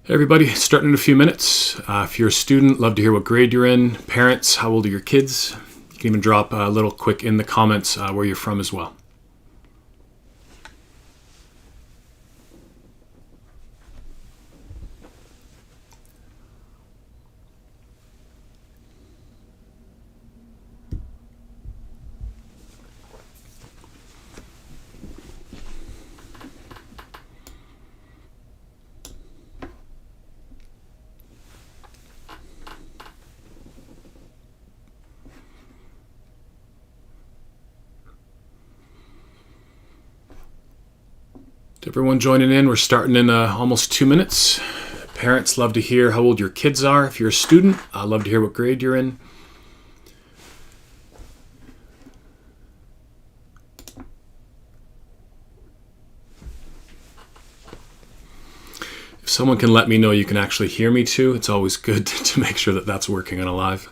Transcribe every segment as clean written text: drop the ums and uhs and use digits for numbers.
Hey everybody, starting in a few minutes. If you're a student, love to hear what grade you're in. Parents, how old are your kids? You can even drop a little quick in the comments where you're from as well. To everyone joining in, we're starting in almost 2 minutes. Parents, love to hear how old your kids are. If you're a student, love to hear what grade you're in. If someone can let me know you can actually hear me too, it's always good to make sure that that's working on a live.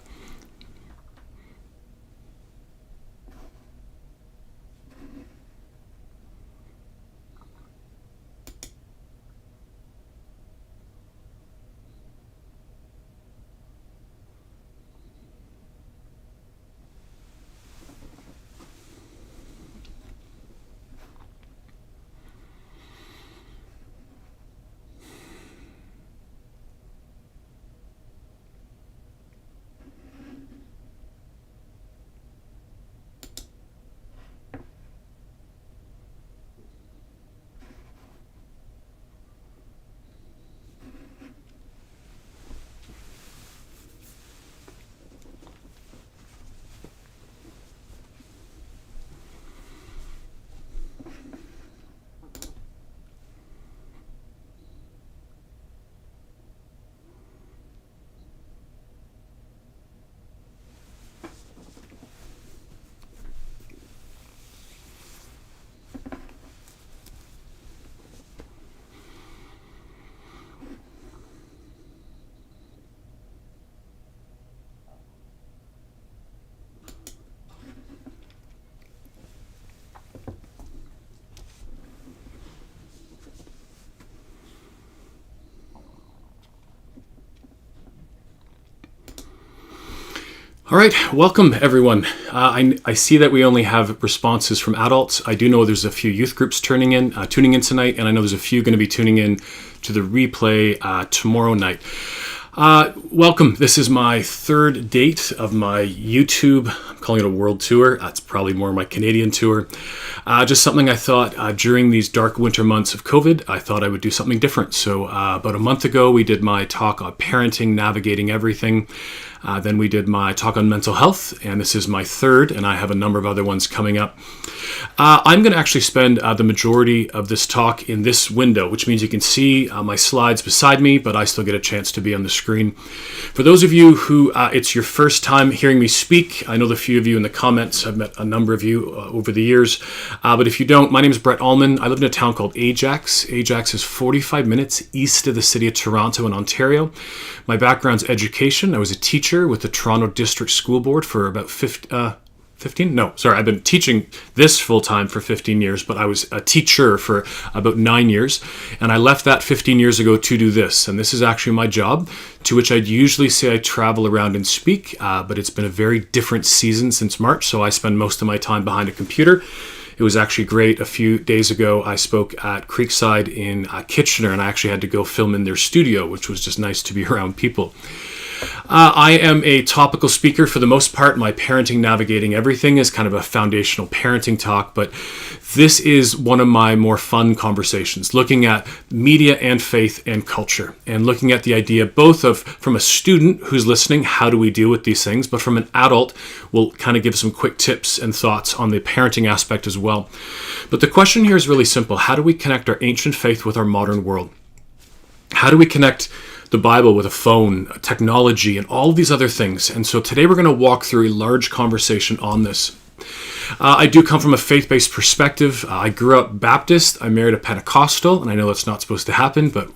All right, welcome everyone. I see that we only have responses from adults. I do know there's a few youth groups tuning in tonight, and I know there's a few going to be tuning in to the replay tomorrow night. Welcome. This is my third date of my YouTube, I'm calling it a world tour. It's probably more my Canadian tour. Just something I thought during these dark winter months of COVID, I thought I would do something different. So about a month ago, we did my talk on parenting, navigating everything. Then we did my talk on mental health, and this is my third, and I have a number of other ones coming up. I'm going to actually spend the majority of this talk in this window, which means you can see my slides beside me, but I still get a chance to be on the screen. For those of you who it's your first time hearing me speak, I know the few of you in the comments, I've met a number of you over the years, but if you don't, my name is Ullman. I live in a town called Ajax. Ajax is 45 minutes east of the city of Toronto in Ontario. My background's education. I was a teacher with the Toronto District School Board for about 15? No, sorry, I've been teaching this full-time for 15 years, but I was a teacher for about 9 years, and I left that 15 years ago to do this, and this is actually my job, to which I'd usually say I travel around and speak, but it's been a very different season since March, so I spend most of my time behind a computer. It was actually great. A few days ago, I spoke at Creekside in Kitchener, and I actually had to go film in their studio, which was just nice to be around people. I am a topical speaker for the most part. My parenting, navigating everything is kind of a foundational parenting talk, but this is one of my more fun conversations, looking at media and faith and culture, and looking at the idea both of, from a student who's listening, how do we deal with these things, but from an adult, we'll kind of give some quick tips and thoughts on the parenting aspect as well. But the question here is really simple. How do we connect our ancient faith with our modern world? How do we connect the Bible with a phone, technology, and all of these other things? And so today we're going to walk through a large conversation on this. I do come from a faith-based perspective. I grew up Baptist. I married a Pentecostal, and I know that's not supposed to happen, but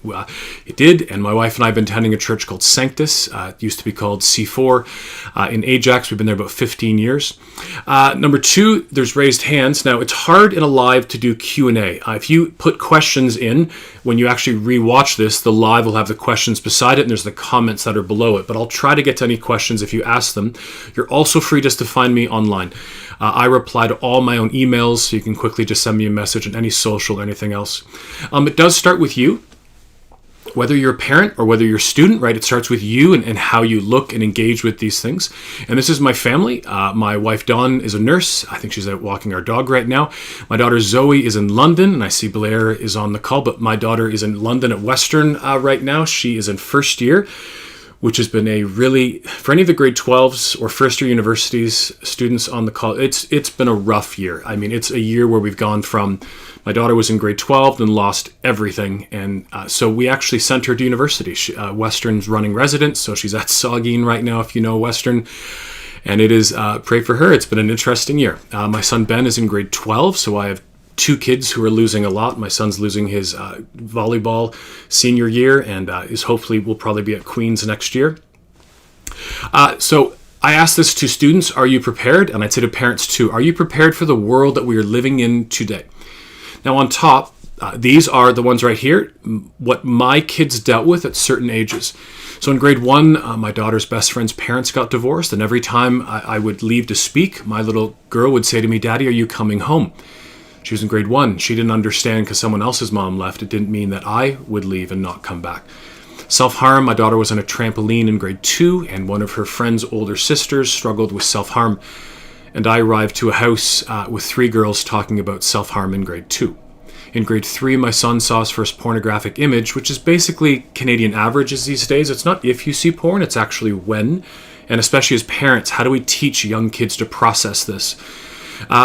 it did. And my wife and I have been attending a church called Sanctus. It used to be called C4 in Ajax. We've been there about 15 years. Number two, there's raised hands. Now, it's hard in a live to do Q&A. If you put questions in, when you actually rewatch this, the live will have the questions beside it, and there's the comments that are below it. But I'll try to get to any questions if you ask them. You're also free just to find me online. I reply to all my own emails, so you can quickly just send me a message on any social or anything else. It does start with you. Whether you're a parent or whether you're a student, right? It starts with you and how you look and engage with these things. And this is my family. My wife, Dawn, is a nurse. I think she's out walking our dog right now. My daughter, Zoe, is in London, and I see Blair is on the call, but my daughter is in London at Western right now. She is in first year, which has been a really, for any of the grade 12s or first year universities students on the call, it's been a rough year. I mean, it's a year where we've gone from, my daughter was in grade 12 and lost everything. And so we actually sent her to university. Western's running residence, so she's at Saugeen right now, if you know Western. And it is, pray for her. It's been an interesting year. My son Ben is in grade 12, so I have two kids who are losing a lot. My son's losing his volleyball senior year and will probably be at Queen's next year. So I asked this to students, are you prepared? And I'd say to parents too, are you prepared for the world that we are living in today? Now on top, these are the ones right here, what my kids dealt with at certain ages. So in grade 1, my daughter's best friend's parents got divorced, and every time I would leave to speak, my little girl would say to me, Daddy, are you coming home? She was in grade 1. She didn't understand because someone else's mom left. It didn't mean that I would leave and not come back. Self-harm, my daughter was on a trampoline in grade 2, and one of her friend's older sisters struggled with self-harm. And I arrived to a house with 3 girls talking about self-harm in grade 2. In grade 3, my son saw his first pornographic image, which is basically Canadian averages these days. It's not if you see porn, it's actually when. And especially as parents, how do we teach young kids to process this?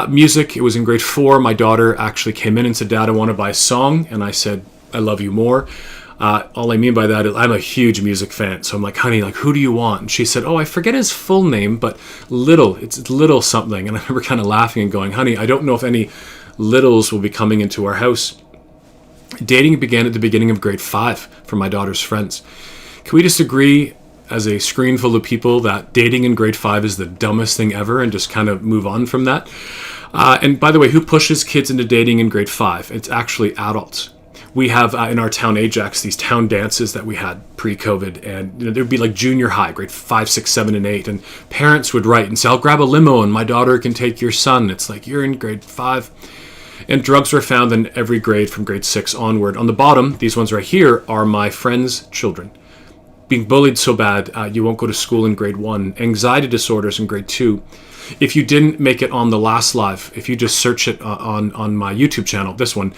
Music, it was in grade 4. My daughter actually came in and said, Dad, I want to buy a song. And I said, I love you more. All I mean by that is I'm a huge music fan. So I'm like, honey, like, who do you want? And she said, I forget his full name, but it's Little something. And I remember kind of laughing and going, honey, I don't know if any Littles will be coming into our house. Dating began at the beginning of grade 5 for my daughter's friends. Can we just agree as a screen full of people that dating in grade 5 is the dumbest thing ever and just kind of move on from that? And by the way, who pushes kids into dating in grade 5? It's actually adults. We have in our town, Ajax, these town dances that we had pre-COVID, and there would be like junior high, grade 5, 6, 7, and 8, and parents would write and say, I'll grab a limo and my daughter can take your son. It's like, you're in grade 5. And drugs were found in every grade from grade 6 onward. On the bottom, these ones right here are my friends' children. Being bullied so bad, you won't go to school in grade 1. Anxiety disorders in grade 2. If you didn't make it on the last live, if you just search it on my YouTube channel, this one,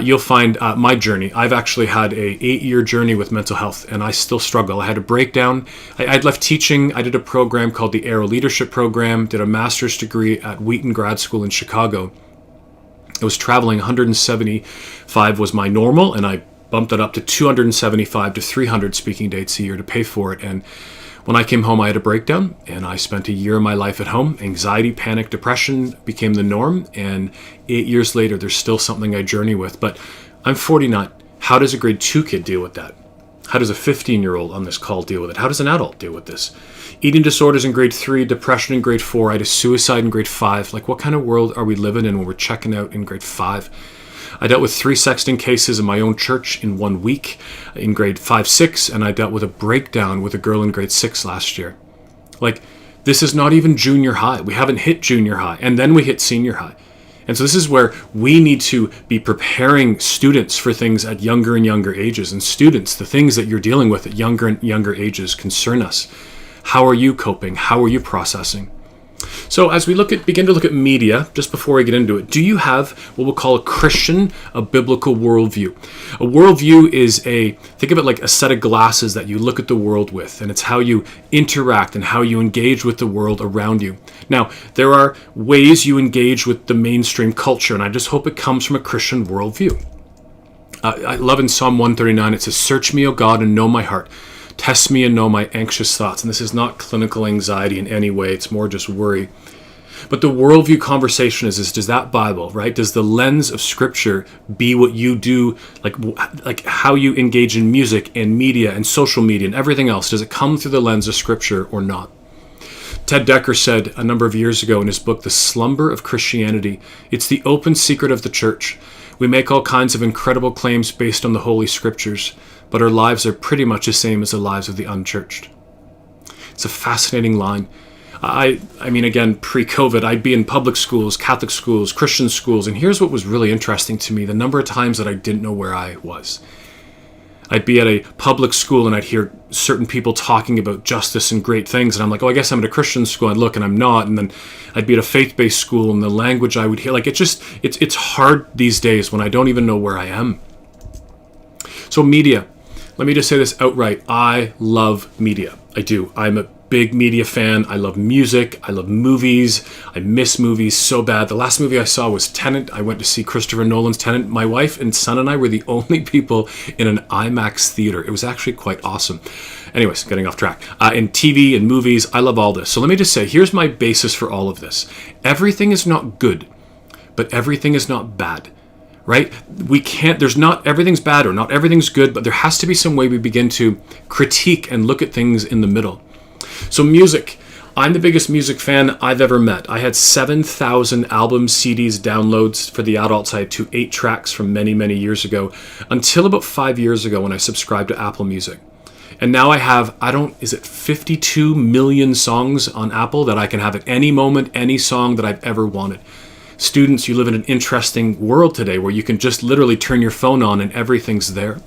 you'll find my journey. I've actually had a 8-year journey with mental health, and I still struggle. I had a breakdown. I'd left teaching. I did a program called the Aero Leadership Program, did a master's degree at Wheaton Grad School in Chicago. I was traveling 175 was my normal, and I bumped it up to 275 to 300 speaking dates a year to pay for it. And when I came home, I had a breakdown, and I spent a year of my life at home. Anxiety, panic, depression became the norm, and 8 years later, there's still something I journey with. But I'm 49. How does a grade 2 kid deal with that? How does a 15-year-old on this call deal with it? How does an adult deal with this? Eating disorders in grade 3, depression in grade 4, I had a suicide in grade 5. Like, what kind of world are we living in when we're checking out in grade 5? I dealt with 3 sexting cases in my own church in 1 week in grade 5, 6, and I dealt with a breakdown with a girl in grade 6 last year. Like, this is not even junior high. We haven't hit junior high, and then we hit senior high. And so this is where we need to be preparing students for things at younger and younger ages. And students, the things that you're dealing with at younger and younger ages concern us. How are you coping? How are you processing? So as we begin to look at media, just before we get into it, do you have what we'll call a biblical worldview? A worldview is think of it like a set of glasses that you look at the world with, and it's how you interact and how you engage with the world around you. Now, there are ways you engage with the mainstream culture, and I just hope it comes from a Christian worldview. I love in Psalm 139, it says, "Search me, O God, and know my heart. Test me and know my anxious thoughts." And this is not clinical anxiety in any way. It's more just worry. But the worldview conversation is does that Bible, right? Does the lens of Scripture be what you do, like how you engage in music and media and social media and everything else? Does it come through the lens of Scripture or not? Ted Decker said a number of years ago in his book, The Slumber of Christianity, it's the open secret of the church. We make all kinds of incredible claims based on the Holy Scriptures, but our lives are pretty much the same as the lives of the unchurched. It's a fascinating line. I mean, again, pre-COVID, I'd be in public schools, Catholic schools, Christian schools, and here's what was really interesting to me, the number of times that I didn't know where I was. I'd be at a public school and I'd hear certain people talking about justice and great things, and I'm like, oh, I guess I'm at a Christian school. I'd look and I'm not, and then I'd be at a faith-based school and the language I would hear, like it's hard these days when I don't even know where I am. So media, let me just say this outright, I love media. I do. I'm a big media fan. I love music. I love movies. I miss movies so bad. The last movie I saw was Tenet. I went to see Christopher Nolan's Tenet. My wife and son and I were the only people in an IMAX theater. It was actually quite awesome. Anyways, getting off track. In TV and movies, I love all this. So let me just say, here's my basis for all of this. Everything is not good, but everything is not bad. Right? Everything's bad or not everything's good, but there has to be some way we begin to critique and look at things in the middle. So music, I'm the biggest music fan I've ever met. I had 7,000 albums, CDs, downloads for the adults. I had 8 tracks from many, many years ago, until about 5 years ago when I subscribed to Apple Music. And now I have, 52 million songs on Apple that I can have at any moment, any song that I've ever wanted. Students, you live in an interesting world today where you can just literally turn your phone on and everything's there.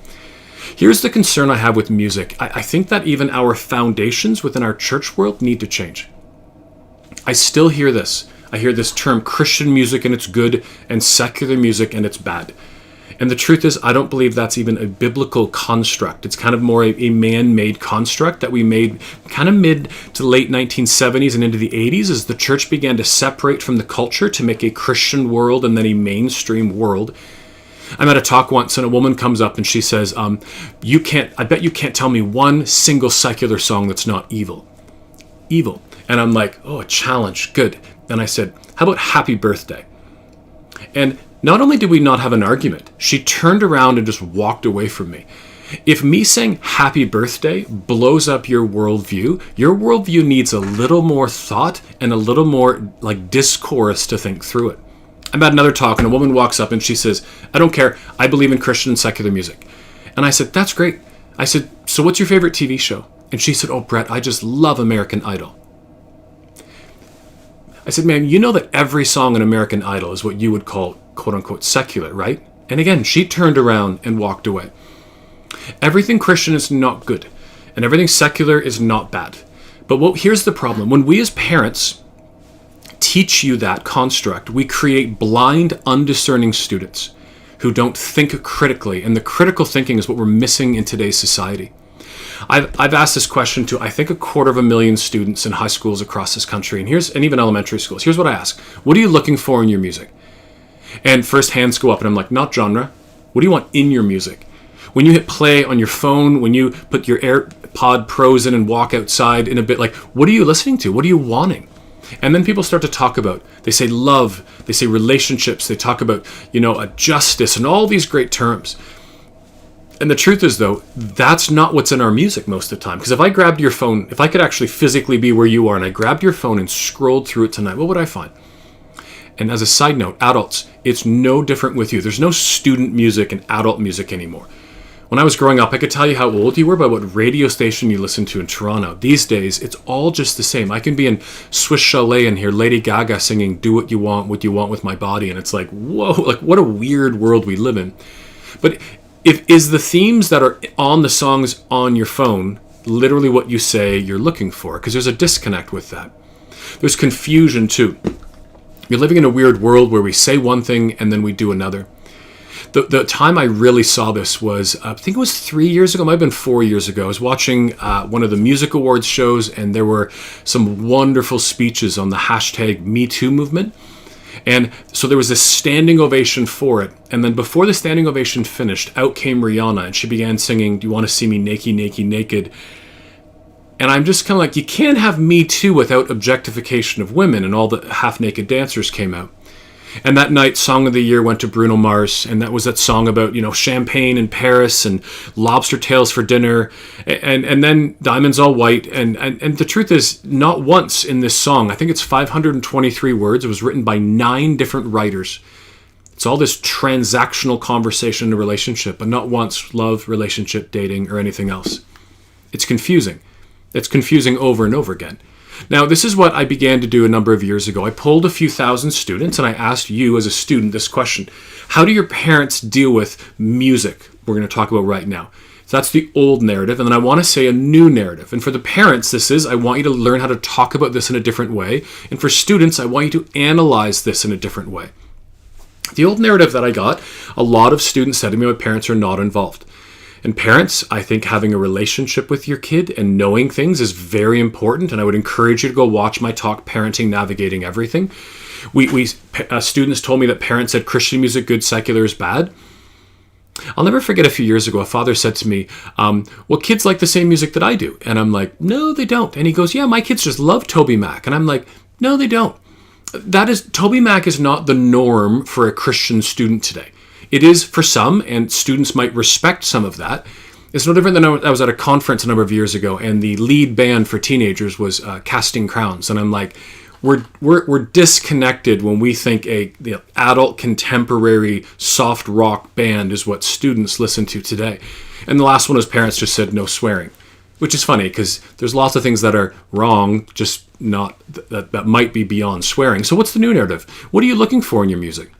Here's the concern I have with music. I think that even our foundations within our church world need to change. I still hear this. I hear this term Christian music and it's good and secular music and it's bad. And the truth is, I don't believe that's even a biblical construct. It's kind of more a man-made construct that we made kind of mid to late 1970s and into the 80s as the church began to separate from the culture to make a Christian world and then a mainstream world. I'm at a talk once and a woman comes up and she says, I bet you can't tell me one single secular song that's not evil. Evil. And I'm like, oh, a challenge. Good. And I said, how about Happy Birthday? And not only did we not have an argument, she turned around and just walked away from me. If me saying happy birthday blows up your worldview needs a little more thought and a little more like discourse to think through it. I'm at another talk and a woman walks up and she says, I don't care, I believe in Christian and secular music. And I said, that's great. I said, so what's your favorite TV show? And she said, oh, Brett, I just love American Idol. I said, ma'am, you know that every song in American Idol is what you would call, quote unquote, secular, right? And again, she turned around and walked away. Everything Christian is not good, and everything secular is not bad. But here's the problem. When we as parents teach you that construct, we create blind, undiscerning students who don't think critically, and the critical thinking is what we're missing in today's society. I've asked this question to, I think, 250,000 students in high schools across this country, and even elementary schools. Here's what I ask. What are you looking for in your music? And first hands go up, and I'm like, not genre. What do you want in your music? When you hit play on your phone, when you put your AirPod Pros in and walk outside in a bit, like, what are you listening to? What are you wanting? And then people start to talk about, they say love, they say relationships, they talk about, justice and all these great terms. And the truth is, though, that's not what's in our music most of the time. Because if I grabbed your phone, if I could actually physically be where you are and I grabbed your phone and scrolled through it tonight, what would I find? And as a side note, adults, it's no different with you. There's no student music and adult music anymore. When I was growing up, I could tell you how old you were by what radio station you listened to in Toronto. These days, it's all just the same. I can be in Swiss Chalet and hear Lady Gaga singing Do What You Want with My Body. And it's like, whoa, like what a weird world we live in. But is the themes that are on the songs on your phone literally what you say you're looking for? Because there's a disconnect with that. There's confusion too. You're living in a weird world where we say one thing and then we do another. The time I really saw this was, I think it was 3 years ago, it might have been 4 years ago. I was watching one of the music awards shows and there were some wonderful speeches on the hashtag Me Too movement. And so there was this standing ovation for it. And then before the standing ovation finished, out came Rihanna and she began singing, Do You Want to See Me Naked, Naked, Naked? And I'm just kind of like, you can't have Me Too without objectification of women, and all the half-naked dancers came out. And that night, Song of the Year went to Bruno Mars, and that was that song about, champagne in Paris and lobster tails for dinner, and then Diamonds All White. And the truth is, not once in this song, I think it's 523 words, it was written by 9 different writers. It's all this transactional conversation in a relationship, but not once love, relationship, dating, or anything else. It's confusing. It's confusing over and over again. Now, this is what I began to do a number of years ago. I polled a few thousand students, and I asked you as a student this question. How do your parents deal with music? We're going to talk about right now. So that's the old narrative, and then I want to say a new narrative. And for the parents, I want you to learn how to talk about this in a different way. And for students, I want you to analyze this in a different way. The old narrative that I got, a lot of students said to me, my parents are not involved. And parents, I think having a relationship with your kid and knowing things is very important. And I would encourage you to go watch my talk, Parenting Navigating Everything. Students told me that parents said Christian music good, secular is bad. I'll never forget a few years ago, a father said to me, well, kids like the same music that I do. And I'm like, no, they don't. And he goes, yeah, my kids just love Toby Mac. And I'm like, no, they don't. Toby Mac is not the norm for a Christian student today. It is for some, and students might respect some of that. It's no different than I was at a conference a number of years ago, and the lead band for teenagers was Casting Crowns, and I'm like, we're disconnected when we think the adult contemporary soft rock band is what students listen to today. And the last one was parents just said no swearing, which is funny because there's lots of things that are wrong, just not that might be beyond swearing. So what's the new narrative? What are you looking for in your music?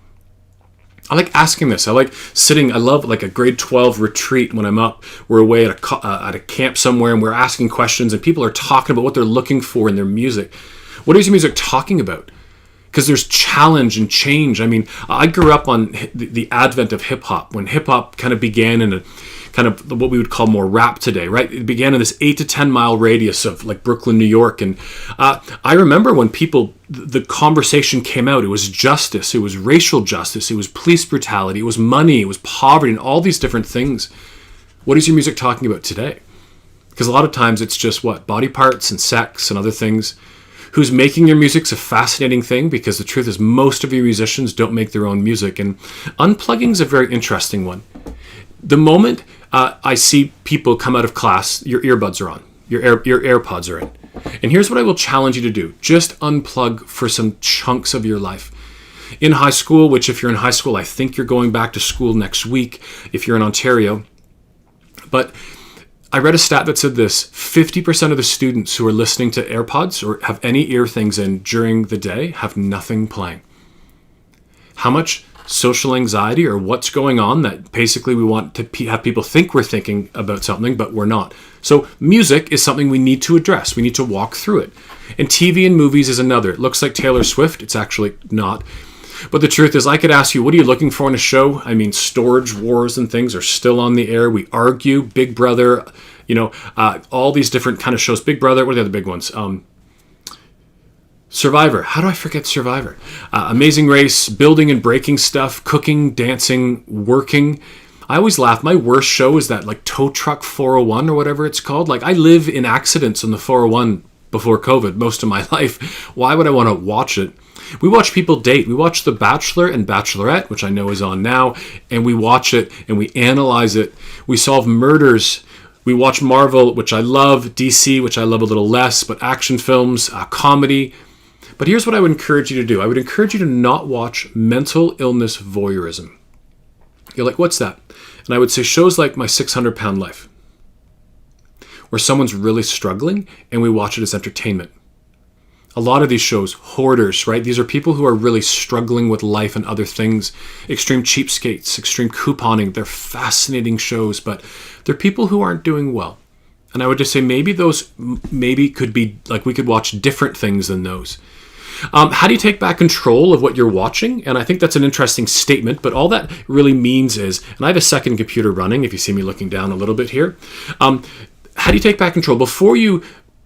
I like asking this. I like sitting. I love like a grade 12 retreat when I'm up. We're away at a camp somewhere, and we're asking questions, and people are talking about what they're looking for in their music. What is your music talking about? Because there's challenge and change. I mean, I grew up on the advent of hip hop, when hip hop kind of began in a kind of what we would call more rap today, right? It began in this 8 to 10 mile radius of like Brooklyn, New York. And I remember when the conversation came out, it was justice, it was racial justice, it was police brutality, it was money, it was poverty, and all these different things. What is your music talking about today? Because a lot of times it's just body parts and sex and other things. Who's making your music's a fascinating thing, because the truth is most of your musicians don't make their own music. And unplugging is a very interesting one. The moment I see people come out of class, your earbuds are on, your AirPods are in. And here's what I will challenge you to do. Just unplug for some chunks of your life. In high school, which if you're in high school, I think you're going back to school next week if you're in Ontario. But I read a stat that said this: 50% of the students who are listening to AirPods or have any ear things in during the day have nothing playing. How much social anxiety, or what's going on that basically we want to have people think we're thinking about something, but we're not. So music is something we need to address. We need to walk through it. And TV and movies is another. It looks like Taylor Swift. It's actually not. But the truth is, I could ask you, what are you looking for in a show? I mean, Storage Wars and things are still on the air. We argue. Big Brother, all these different kind of shows. Big Brother, what are the other big ones? Survivor. How do I forget Survivor? Amazing Race, building and breaking stuff, cooking, dancing, working. I always laugh. My worst show is that like Tow Truck 401 or whatever it's called. Like I live in accidents on the 401 before COVID most of my life. Why would I want to watch it? We watch people date. We watch The Bachelor and Bachelorette, which I know is on now, and we watch it and we analyze it. We solve murders. We watch Marvel, which I love, DC, which I love a little less, but action films, comedy. But here's what I would encourage you to do. I would encourage you to not watch mental illness voyeurism. You're like, what's that? And I would say shows like My 600-Pound Life, where someone's really struggling and we watch it as entertainment. A lot of these shows, hoarders, right? These are people who are really struggling with life and other things. Extreme Cheapskates, Extreme Couponing. They're fascinating shows, but they're people who aren't doing well. And I would just say maybe those could be, like we could watch different things than those. How do you take back control of what you're watching? And I think that's an interesting statement, but all that really means is, and I have a second computer running, if you see me looking down a little bit here. How do you take back control? Before you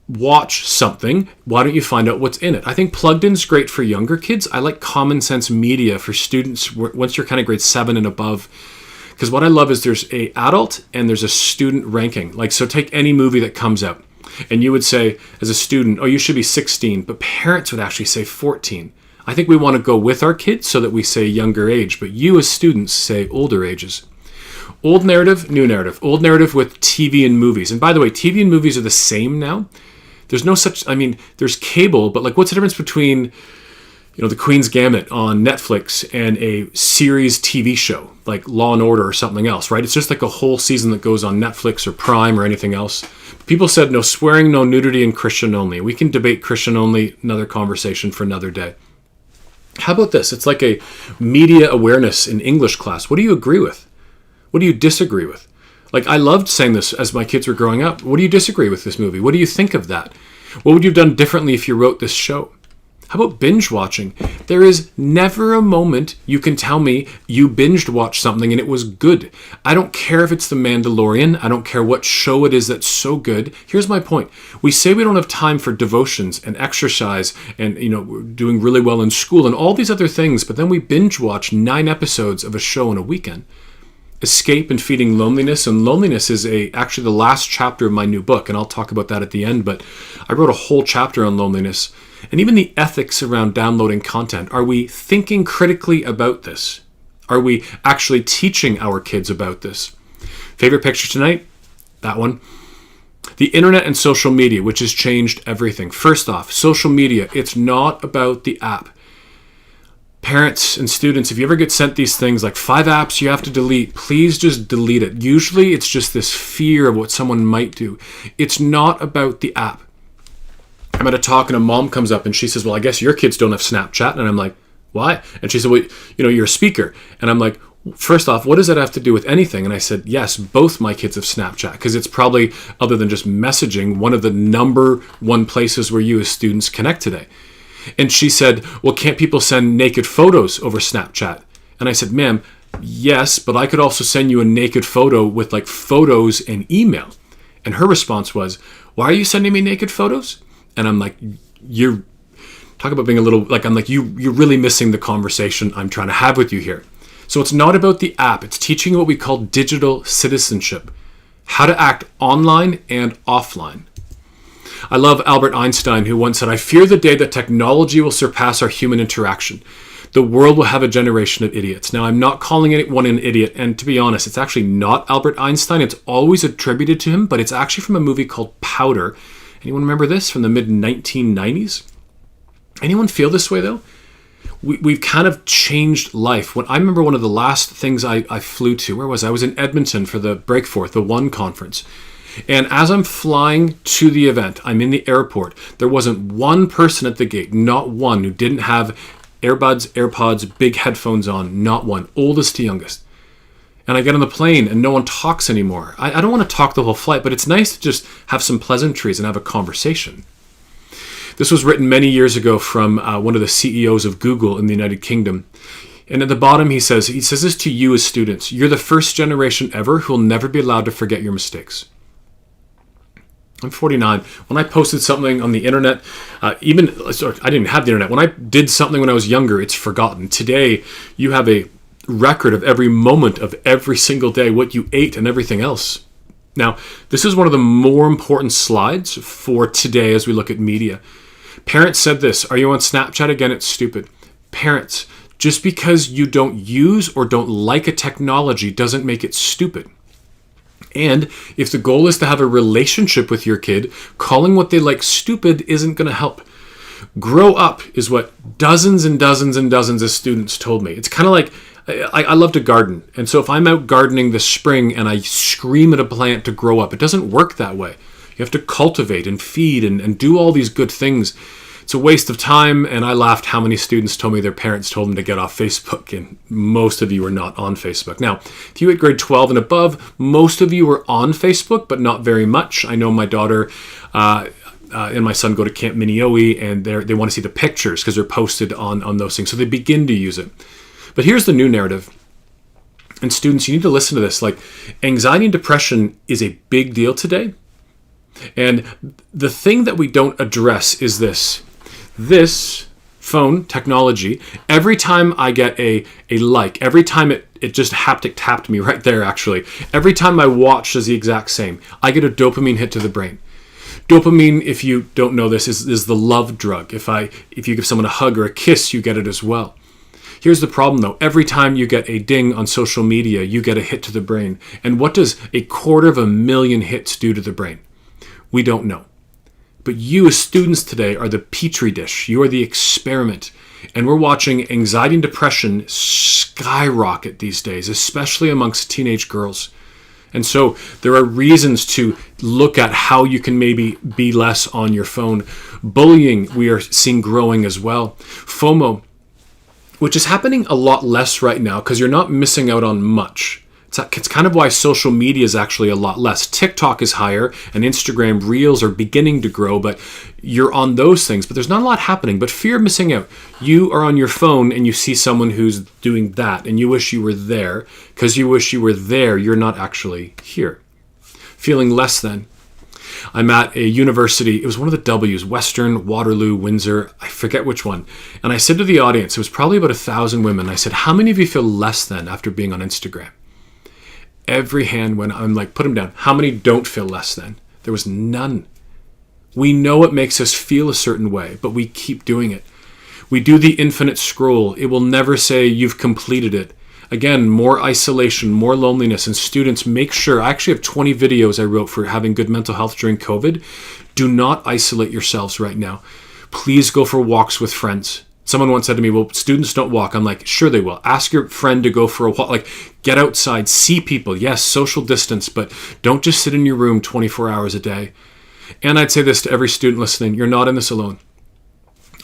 watch something, why don't you find out what's in it? I think Plugged In's great for younger kids. I like Common Sense Media for students once you're kind of grade 7 and above. Because what I love is there's a adult and there's a student ranking. Like, so take any movie that comes out. And you would say, as a student, oh, you should be 16. But parents would actually say 14. I think we want to go with our kids so that we say younger age. But you as students say older ages. Old narrative, new narrative. Old narrative with TV and movies. And by the way, TV and movies are the same now. There's no such, there's cable, but like what's the difference between, the Queen's Gambit on Netflix and a series TV show like Law and Order or something else, right? It's just like a whole season that goes on Netflix or Prime or anything else. People said no swearing, no nudity, and Christian only. We can debate Christian only, another conversation for another day. How about this? It's like a media awareness in English class. What do you agree with? What do you disagree with? Like, I loved saying this as my kids were growing up. What do you disagree with this movie? What do you think of that? What would you have done differently if you wrote this show? How about binge watching? There is never a moment you can tell me you binged watched something and it was good. I don't care if it's The Mandalorian. I don't care what show it is that's so good. Here's my point. We say we don't have time for devotions and exercise and, we're doing really well in school and all these other things, but then we binge watch 9 episodes of a show in a weekend. Escape and Feeding Loneliness. And loneliness is actually the last chapter of my new book, and I'll talk about that at the end, but I wrote a whole chapter on loneliness. And even the ethics around downloading content. Are we thinking critically about this? Are we actually teaching our kids about this? Favorite picture tonight? That one. The internet and social media, which has changed everything. First off, social media, it's not about the app. Parents and students, if you ever get sent these things like 5 apps you have to delete, please just delete it. Usually it's just this fear of what someone might do. It's not about the app. I'm at a talk and a mom comes up and she says, well, I guess your kids don't have Snapchat. And I'm like, why? And she said, well, you're a speaker. And I'm like, first off, what does that have to do with anything? And I said, yes, both my kids have Snapchat because it's probably, other than just messaging, one of the number one places where you as students connect today. And she said, well, can't people send naked photos over Snapchat? And I said, ma'am, yes, but I could also send you a naked photo with like photos and email. And her response was, why are you sending me naked photos? And I'm like, you're talking about being a little, like, I'm like, you're really missing the conversation I'm trying to have with you here. So it's not about the app. It's teaching what we call digital citizenship, how to act online and offline. I love Albert Einstein, who once said, I fear the day that technology will surpass our human interaction. The world will have a generation of idiots. Now, I'm not calling anyone an idiot, and to be honest, it's actually not Albert Einstein. It's always attributed to him, but it's actually from a movie called Powder. Anyone remember this from the mid-1990s? Anyone feel this way, though? We've kind of changed life. I remember one of the last things I flew to, where was I? I was in Edmonton for the Breakforth, the One conference. And as I'm flying to the event, I'm in the airport. There wasn't one person at the gate, not one, who didn't have earbuds, AirPods, big headphones on, not one, oldest to youngest. And I get on the plane and no one talks anymore. I don't want to talk the whole flight, but it's nice to just have some pleasantries and have a conversation. This was written many years ago from one of the CEOs of Google in the United Kingdom. And at the bottom he says this to you as students. You're the first generation ever who will never be allowed to forget your mistakes. I'm 49. When I posted something on the internet, I didn't have the internet. When I did something when I was younger, it's forgotten. Today, you have a record of every moment of every single day, what you ate and everything else. Now, this is one of the more important slides for today as we look at media. Parents said this, are you on Snapchat again? It's stupid. Parents, just because you don't use or don't like a technology doesn't make it stupid. And if the goal is to have a relationship with your kid, calling what they like stupid isn't going to help. Grow up is what dozens and dozens and dozens of students told me. It's kind of like, I love to garden. And so if I'm out gardening this spring and I scream at a plant to grow up, it doesn't work that way. You have to cultivate and feed and do all these good things. It's a waste of time, and I laughed how many students told me their parents told them to get off Facebook, and most of you are not on Facebook. Now, if you at grade 12 and above, most of you are on Facebook, but not very much. I know my daughter and my son go to Camp Minneowi, and they want to see the pictures because they're posted on those things, so they begin to use it. But here's the new narrative. And students, you need to listen to this. Like, anxiety and depression is a big deal today. And the thing that we don't address is this. This phone technology, every time I get a like, every time it just haptic tapped me right there actually, every time my watch does the exact same, I get a dopamine hit to the brain. Dopamine, if you don't know this, is the love drug. If you give someone a hug or a kiss, you get it as well. Here's the problem though. Every time you get a ding on social media, you get a hit to the brain. And what does 250,000 hits do to the brain? We don't know. But you as students today are the petri dish. You are the experiment. And we're watching anxiety and depression skyrocket these days, especially amongst teenage girls. And so there are reasons to look at how you can maybe be less on your phone. Bullying, we are seeing growing as well. FOMO, which is happening a lot less right now because you're not missing out on much. It's kind of why social media is actually a lot less. TikTok is higher and Instagram Reels are beginning to grow, but you're on those things, but there's not a lot happening. But fear of missing out. You are on your phone and you see someone who's doing that and you wish you were there. Because you wish you were there, you're not actually here. Feeling less than. I'm at a university, it was one of the W's, Western, Waterloo, Windsor, I forget which one. And I said to the audience, it was probably about 1,000 women, I said, how many of you feel less than after being on Instagram? Every hand went, I'm like, put them down. How many don't feel less than? There was none. We know it makes us feel a certain way, but we keep doing it. We do the infinite scroll. It will never say you've completed it. Again, more isolation, more loneliness, and students make sure, I actually have 20 videos I wrote for having good mental health during COVID. Do not isolate yourselves right now. Please go for walks with friends. Someone once said to me, well, students don't walk. I'm like, sure they will. Ask your friend to go for a walk. Like, get outside, see people. Yes, social distance, but don't just sit in your room 24 hours a day. And I'd say this to every student listening, you're not in this alone.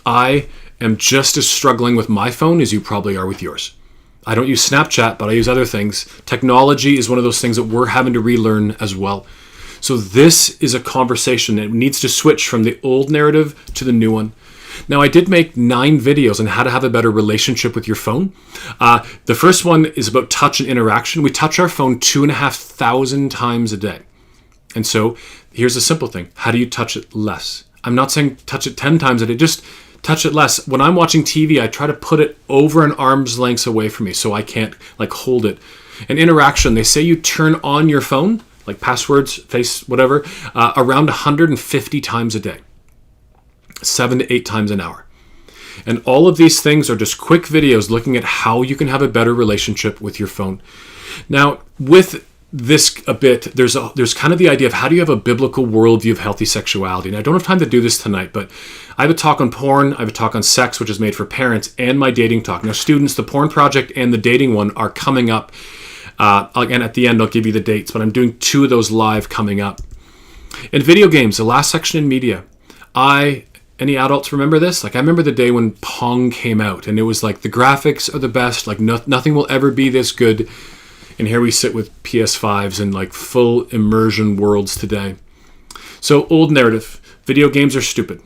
I am just as struggling with my phone as you probably are with yours. I don't use Snapchat, but I use other things. Technology is one of those things that we're having to relearn as well. So this is a conversation that needs to switch from the old narrative to the new one. Now, I did make 9 videos on how to have a better relationship with your phone. The first one is about touch and interaction. We touch our phone 2,500 times a day. And so here's a simple thing. How do you touch it less? I'm not saying touch it 10 times a day, just touch it less. When I'm watching TV, I try to put it over an arm's length away from me so I can't like hold it. And interaction, they say you turn on your phone, like passwords, face, whatever, around 150 times a day. 7 to 8 times an hour. And all of these things are just quick videos looking at how you can have a better relationship with your phone. Now, with this a bit, there's kind of the idea of how do you have a biblical worldview of healthy sexuality. And I don't have time to do this tonight, but I have a talk on porn, I have a talk on sex, which is made for parents, and my dating talk. Now, students, the porn project and the dating one are coming up. Again, at the end, I'll give you the dates, but I'm doing 2 of those live coming up. In video games, the last section in media, any adults remember this? Like, I remember the day when Pong came out and it was like the graphics are the best, like nothing will ever be this good. And here we sit with PS5s and like full immersion worlds today. So old narrative, video games are stupid.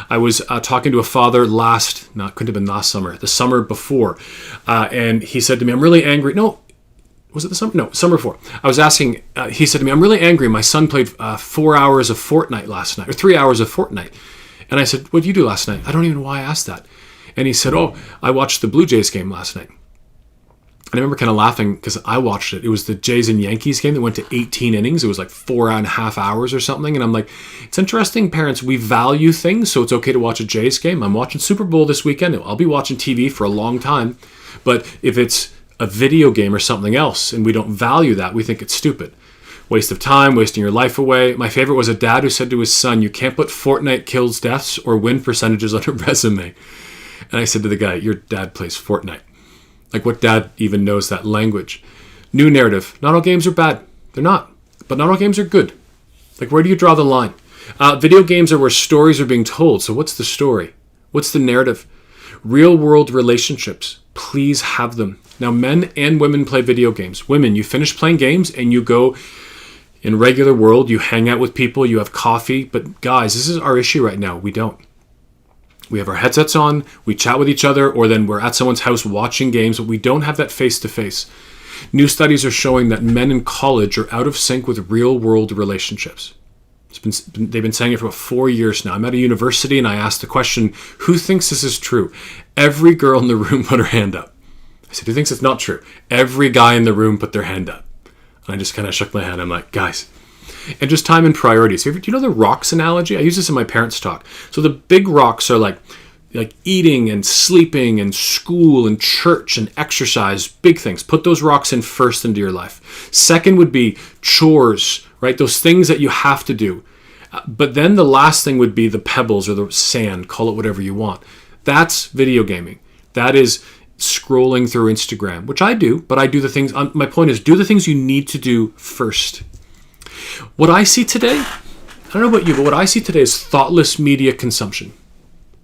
I was talking to a father couldn't have been last summer, the summer before. And he said to me, I'm really angry. No, was it the summer? No, summer before. I was asking, he said to me, I'm really angry. My son played 4 hours of Fortnite last night, or 3 hours of Fortnite. And I said, what did you do last night? I don't even know why I asked that. And he said, I watched the Blue Jays game last night. And I remember kind of laughing because I watched it. It was the Jays and Yankees game that went to 18 innings. It was like 4.5 hours or something. And I'm like, it's interesting, parents, we value things, so it's okay to watch a Jays game. I'm watching Super Bowl this weekend. I'll be watching TV for a long time. But if it's a video game or something else and we don't value that, we think it's stupid. Waste of time, wasting your life away. My favorite was a dad who said to his son, you can't put Fortnite kills deaths or win percentages on a resume. And I said to the guy, your dad plays Fortnite. Like, what dad even knows that language? New narrative. Not all games are bad. They're not. But not all games are good. Like, where do you draw the line? Video games are where stories are being told. So what's the story? What's the narrative? Real world relationships. Please have them. Now, men and women play video games. Women, you finish playing games and you go in regular world, you hang out with people, you have coffee. But guys, this is our issue right now. We don't. We have our headsets on, we chat with each other, or then we're at someone's house watching games, but we don't have that face-to-face. New studies are showing that men in college are out of sync with real-world relationships. They've been saying it for about 4 years now. I'm at a university and I asked the question, who thinks this is true? Every girl in the room put her hand up. I said, who thinks it's not true? Every guy in the room put their hand up. And I just kind of shook my head. I'm like, guys, and just time and priorities. Do you know the rocks analogy? I use this in my parents' talk. So the big rocks are like eating and sleeping and school and church and exercise, big things. Put those rocks in first into your life. Second would be chores, right? Those things that you have to do. But then the last thing would be the pebbles or the sand, call it whatever you want. That's video gaming. That is scrolling through Instagram, which I do, but I do the things, my point is, do the things you need to do first. What I see today, I don't know about you, but what I see today is thoughtless media consumption.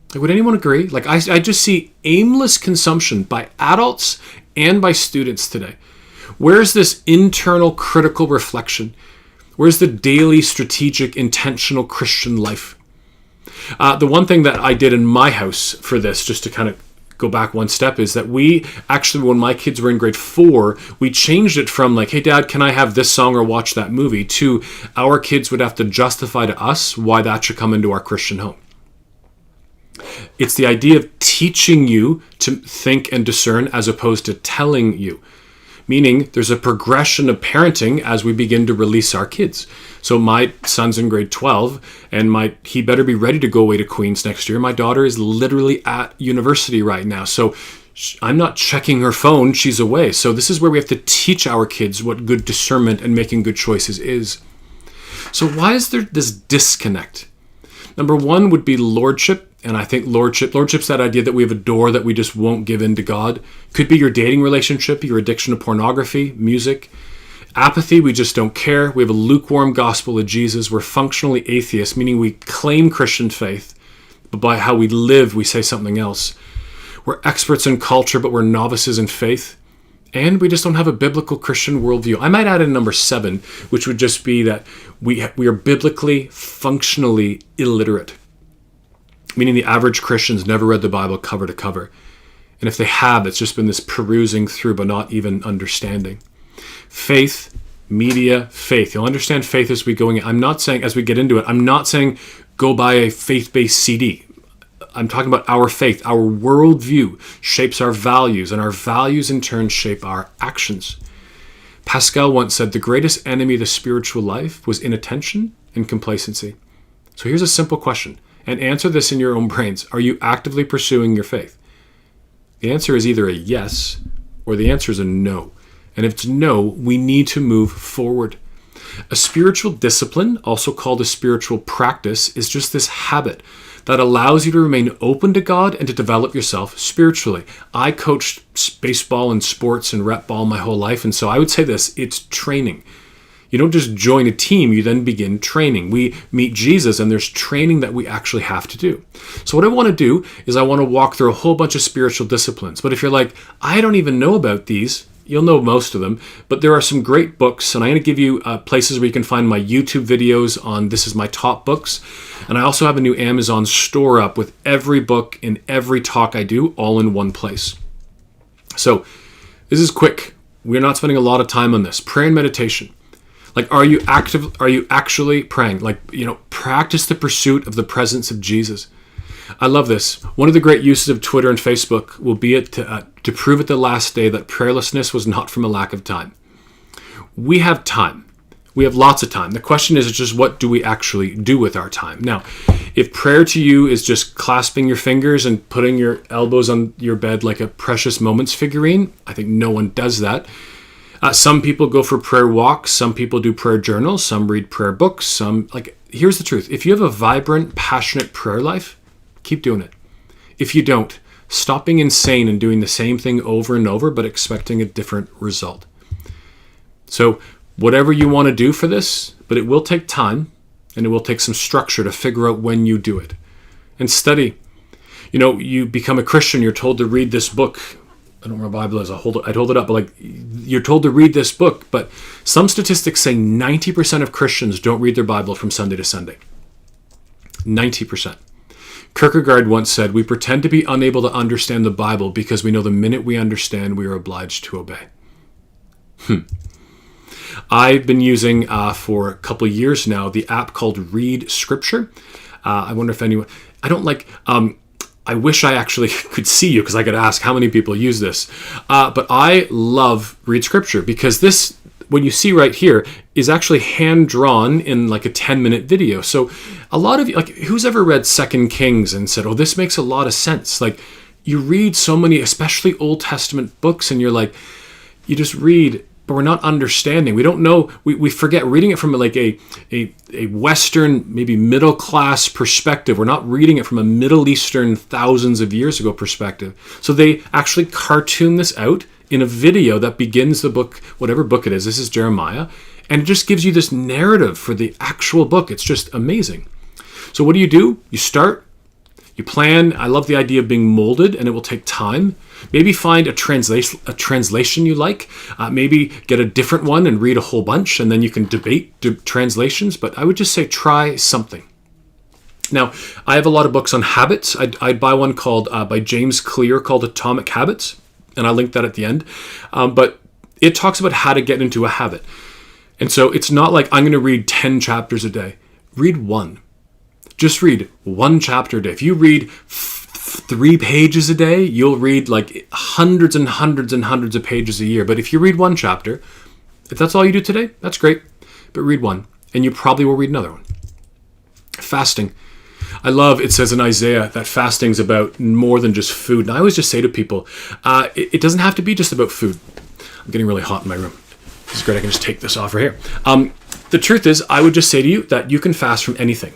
Like, would anyone agree? Like, I just see aimless consumption by adults and by students today. Where's this internal critical reflection? Where's the daily strategic intentional Christian life? The one thing that I did in my house for this, just to kind of go back one step, is that we actually, when my kids were in grade 4, we changed it from like, hey dad, can I have this song or watch that movie, to our kids would have to justify to us why that should come into our Christian home. It's the idea of teaching you to think and discern as opposed to telling you. Meaning there's a progression of parenting as we begin to release our kids. So my son's in grade 12 and he better be ready to go away to Queens next year. My daughter is literally at university right now. So I'm not checking her phone, she's away. So this is where we have to teach our kids what good discernment and making good choices is. So why is there this disconnect? Number one would be lordship. And I think lordship's that idea that we have a door that we just won't give in to God. Could be your dating relationship, your addiction to pornography, music. Apathy, we just don't care. We have a lukewarm gospel of Jesus. We're functionally atheists, meaning we claim Christian faith, but by how we live, we say something else. We're experts in culture, but we're novices in faith. And we just don't have a biblical Christian worldview. I might add in number 7, which would just be that we are biblically, functionally illiterate. Meaning the average Christian's never read the Bible cover to cover. And if they have, it's just been this perusing through, but not even understanding. Faith, media, faith. You'll understand faith as we go in. I'm not saying, as we get into it, I'm not saying go buy a faith-based CD. I'm talking about our faith. Our worldview shapes our values, and our values in turn shape our actions. Pascal once said, the greatest enemy of the spiritual life was inattention and complacency. So here's a simple question. And answer this in your own brains. Are you actively pursuing your faith? The answer is either a yes or the answer is a no. And if it's no, we need to move forward. A spiritual discipline, also called a spiritual practice, is just this habit that allows you to remain open to God and to develop yourself spiritually. I coached baseball and sports and rep ball my whole life, and so I would say this, it's training. You don't just join a team, you then begin training. We meet Jesus and there's training that we actually have to do. So what I want to do is I want to walk through a whole bunch of spiritual disciplines. But if you're like, I don't even know about these, you'll know most of them. But there are some great books, and I'm going to give you places where you can find my YouTube videos on this is my top books. And I also have a new Amazon store up with every book and every talk I do all in one place. So this is quick. We're not spending a lot of time on this. Prayer and meditation. Like, are you actually praying? Like, practice the pursuit of the presence of Jesus. I love this. One of the great uses of Twitter and Facebook will be to prove at the last day that prayerlessness was not from a lack of time. We have time. We have lots of time. The question is just what do we actually do with our time? Now, if prayer to you is just clasping your fingers and putting your elbows on your bed like a Precious Moments figurine, I think no one does that. Some people go for prayer walks. Some people do prayer journals. Some read prayer books. Here's the truth. If you have a vibrant, passionate prayer life, keep doing it. If you don't, stop being insane and doing the same thing over and over, but expecting a different result. So whatever you want to do for this, but it will take time and it will take some structure to figure out when you do it. And study. You become a Christian, you're told to read this book. I don't know where my Bible is. I'd hold it up. But you're told to read this book. But some statistics say 90% of Christians don't read their Bible from Sunday to Sunday. 90%. Kierkegaard once said, we pretend to be unable to understand the Bible because we know the minute we understand, we are obliged to obey. I've been using for a couple of years now the app called Read Scripture. I wonder if anyone... I wish I actually could see you because I could ask how many people use this. But I love Read Scripture because this what you see right here is actually hand drawn in like a 10-minute video. So a lot of you, like, who's ever read 2 Kings and said, oh, this makes a lot of sense? Like, you read so many, especially Old Testament books, and you're like, you just read, but we're not understanding. We don't know. We forget reading it from like a Western, maybe middle class perspective. We're not reading it from a Middle Eastern thousands of years ago perspective. So they actually cartoon this out in a video that begins the book, whatever book it is. This is Jeremiah. And it just gives you this narrative for the actual book. It's just amazing. So what do? You start, you plan. I love the idea of being molded, and it will take time. Maybe find a translation you like. Maybe get a different one and read a whole bunch, and then you can debate translations. But I would just say try something. Now, I have a lot of books on habits. I'd buy one called by James Clear called Atomic Habits, and I'll link that at the end. But it talks about how to get into a habit. And so it's not like I'm going to read 10 chapters a day. Read one. Just read one chapter a day. If you read 3 pages a day, you'll read like hundreds and hundreds and hundreds of pages a year. But if you read one chapter, if that's all you do today, that's great. But read one, and you probably will read another one. Fasting. I love, it says in Isaiah that fasting is about more than just food. And I always just say to people, it doesn't have to be just about food. I'm getting really hot in my room. This is great. I can just take this off right here. The truth is, I would just say to you that you can fast from anything.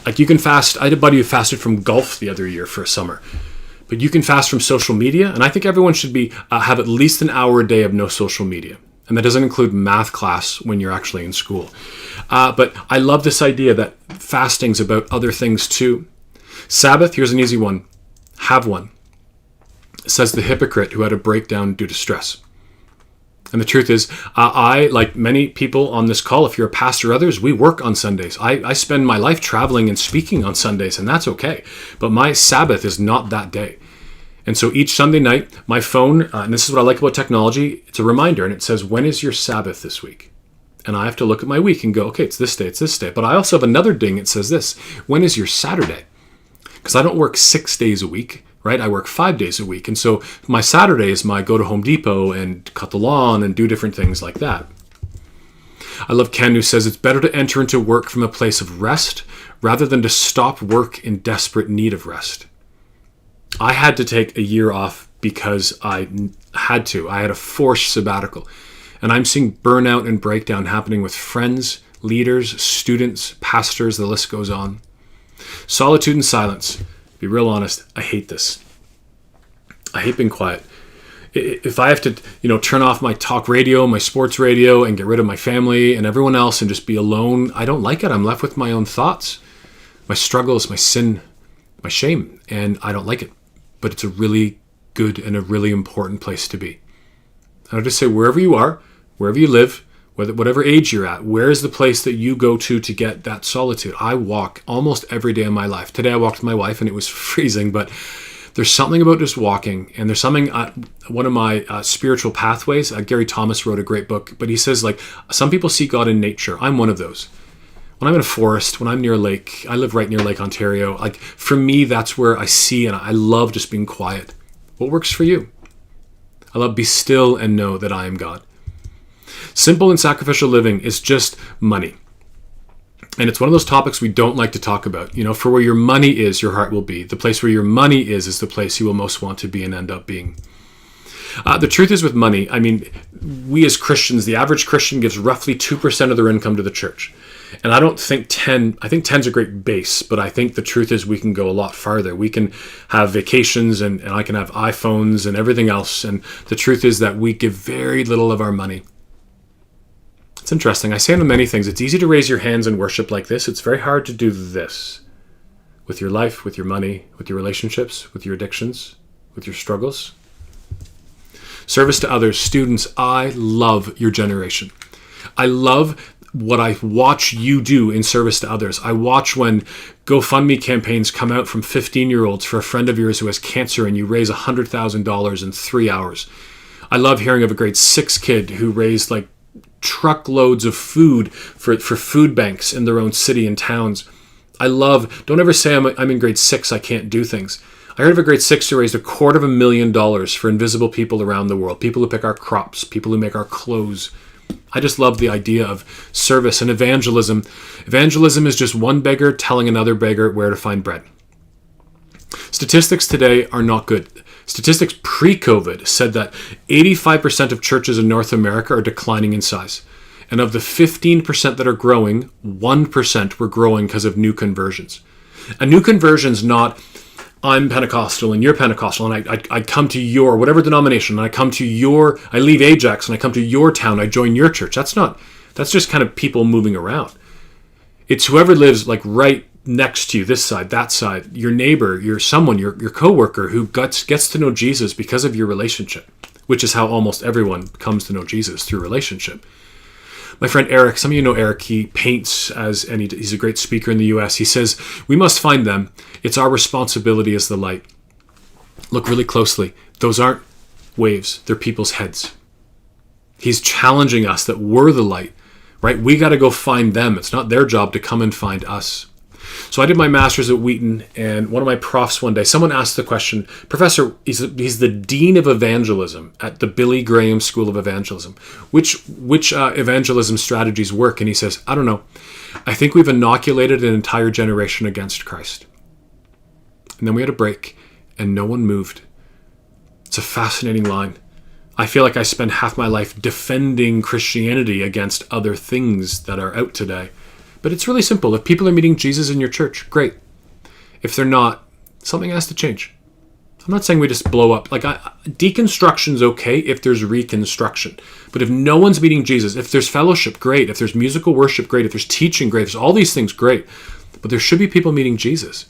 Like, you can fast. I had a buddy who fasted from golf the other year for a summer. But you can fast from social media. And I think everyone should have at least an hour a day of no social media. And that doesn't include math class when you're actually in school. But I love this idea that fasting's about other things too. Sabbath, here's an easy one. Have one. Says the hypocrite who had a breakdown due to stress. And the truth is, I, like many people on this call, if you're a pastor or others, we work on Sundays. I spend my life traveling and speaking on Sundays, and that's okay. But my Sabbath is not that day. And so each Sunday night, my phone, and this is what I like about technology, it's a reminder, and it says, when is your Sabbath this week? And I have to look at my week and go, okay, it's this day, it's this day. But I also have another ding, it says this, when is your Saturday? Because I don't work 6 days a week. Right? I work 5 days a week. And so my Saturday is my go to Home Depot and cut the lawn and do different things like that. I love Ken, who says it's better to enter into work from a place of rest rather than to stop work in desperate need of rest. I had to take a year off because I had to. I had a forced sabbatical. And I'm seeing burnout and breakdown happening with friends, leaders, students, pastors, the list goes on. Solitude and silence. Be real honest, I hate this. I hate being quiet. If I have to, turn off my talk radio, my sports radio, and get rid of my family and everyone else and just be alone, I don't like it. I'm left with my own thoughts, my struggles, my sin, my shame, and I don't like it. But it's a really good and a really important place to be. I would just say, wherever you are, wherever you live, whatever age you're at, where is the place that you go to get that solitude? I walk almost every day of my life. Today I walked with my wife and it was freezing, but there's something about just walking. And there's something, one of my spiritual pathways, Gary Thomas wrote a great book, but he says, like, some people see God in nature. I'm one of those. When I'm in a forest, when I'm near a lake, I live right near Lake Ontario. Like, for me, that's where I see, and I love just being quiet. What works for you? I love be still and know that I am God. Simple and sacrificial living is just money. And it's one of those topics we don't like to talk about. For where your money is, your heart will be. The place where your money is the place you will most want to be and end up being. The truth is with money, we as Christians, the average Christian gives roughly 2% of their income to the church. And I don't think 10, I think 10 is a great base, but I think the truth is we can go a lot farther. We can have vacations and I can have iPhones and everything else. And the truth is that we give very little of our money. It's interesting. I say in many things, it's easy to raise your hands and worship like this. It's very hard to do this with your life, with your money, with your relationships, with your addictions, with your struggles. Service to others. Students, I love your generation. I love what I watch you do in service to others. I watch when GoFundMe campaigns come out from 15-year-olds for a friend of yours who has cancer and you raise $100,000 in 3 hours. I love hearing of a grade 6 kid who raised like truckloads of food for food banks in their own city and towns. Don't ever say I'm in grade 6, I can't do things. I heard of a grade 6 who raised $250,000 for invisible people around the world, people who pick our crops, people who make our clothes. I just love the idea of service and evangelism. Evangelism is just one beggar telling another beggar where to find bread. Statistics today are not good. Statistics pre-COVID said that 85% of churches in North America are declining in size. And of the 15% that are growing, 1% were growing because of new conversions. A new conversion's not, I'm Pentecostal and you're Pentecostal, and I come to your, whatever denomination, and I leave Ajax and I come to your town, I join your church. That's just kind of people moving around. It's whoever lives like right next to you, this side, that side, your neighbor, your coworker who gets to know Jesus because of your relationship, which is how almost everyone comes to know Jesus, through relationship. My friend Eric, some of you know Eric, he paints and he's a great speaker in the US. He says, we must find them. It's our responsibility as the light. Look really closely. Those aren't waves. They're people's heads. He's challenging us that we're the light, right? We got to go find them. It's not their job to come and find us. So I did my master's at Wheaton, and one of my profs one day, someone asked the question, Professor, he's the Dean of Evangelism at the Billy Graham School of Evangelism. Which evangelism strategies work? And he says, I don't know. I think we've inoculated an entire generation against Christ. And then we had a break, and no one moved. It's a fascinating line. I feel like I spend half my life defending Christianity against other things that are out today. But it's really simple. If people are meeting Jesus in your church, great. If they're not, something has to change. I'm not saying we just blow up. Deconstruction's okay if there's reconstruction. But if no one's meeting Jesus, if there's fellowship, great. If there's musical worship, great. If there's teaching, great. If there's all these things, great. But there should be people meeting Jesus.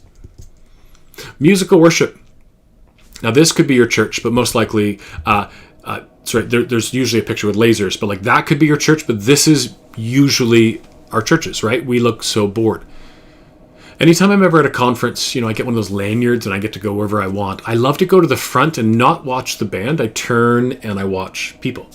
Musical worship. Now this could be your church, but most likely, there's usually a picture with lasers, but that could be your church, but this is usually our churches, right? We look so bored. Anytime I'm ever at a conference, I get one of those lanyards and I get to go wherever I want. I love to go to the front and not watch the band. I turn and I watch people.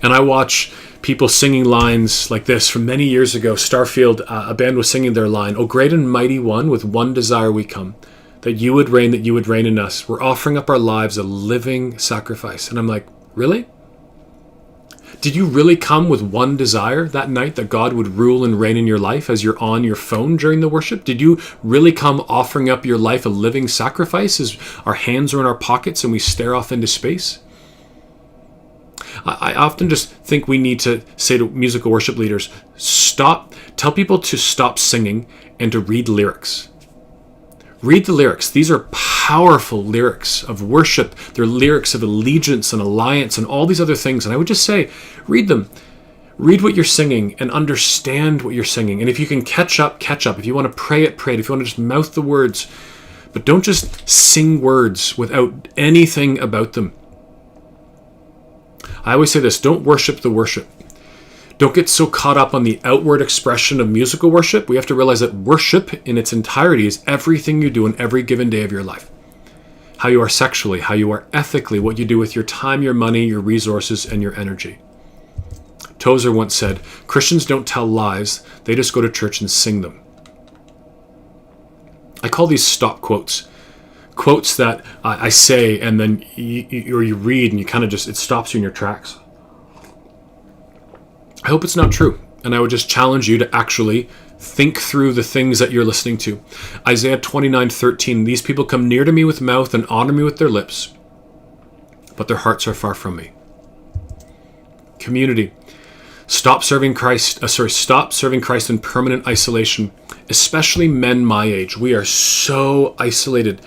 And I watch people singing lines like this from many years ago. Starfield, a band was singing their line, "O great and mighty one, with one desire we come, that you would reign in us. We're offering up our lives a living sacrifice." And I'm like, really? Did you really come with one desire that night, that God would rule and reign in your life as you're on your phone during the worship? Did you really come offering up your life a living sacrifice as our hands are in our pockets and we stare off into space? I often just think we need to say to musical worship leaders, tell people to stop singing and to read lyrics. Read the lyrics. These are powerful lyrics of worship. They're lyrics of allegiance and alliance and all these other things. And I would just say, read them. Read what you're singing and understand what you're singing. And if you can catch up. If you want to pray it, pray it. If you want to just mouth the words. But don't just sing words without anything about them. I always say this, don't worship the worship. Don't get so caught up on the outward expression of musical worship. We have to realize that worship in its entirety is everything you do in every given day of your life. How you are sexually, how you are ethically, what you do with your time, your money, your resources, and your energy. Tozer once said, Christians don't tell lies, they just go to church and sing them. I call these stop quotes. Quotes that I say and then you read and you kind of just, it stops you in your tracks. I hope it's not true. And I would just challenge you to actually think through the things that you're listening to. Isaiah 29:13, these people come near to me with mouth and honor me with their lips, but their hearts are far from me. Community. Stop serving Christ in permanent isolation, especially men my age. We are so isolated.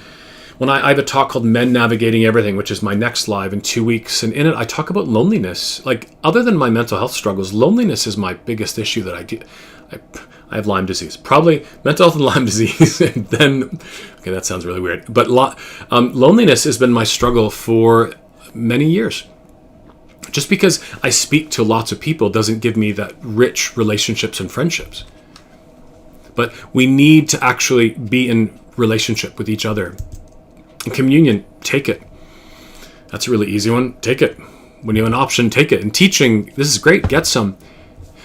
When I have a talk called Men Navigating Everything, which is my next live in 2 weeks. And in it, I talk about loneliness. Other than my mental health struggles, loneliness is my biggest issue that I do. I have Lyme disease. Probably mental health and Lyme disease. And then, okay, that sounds really weird. But loneliness has been my struggle for many years. Just because I speak to lots of people doesn't give me that rich relationships and friendships. But we need to actually be in relationship with each other. And communion, take it. That's a really easy one. Take it. When you have an option, take it. And teaching, this is great. Get some.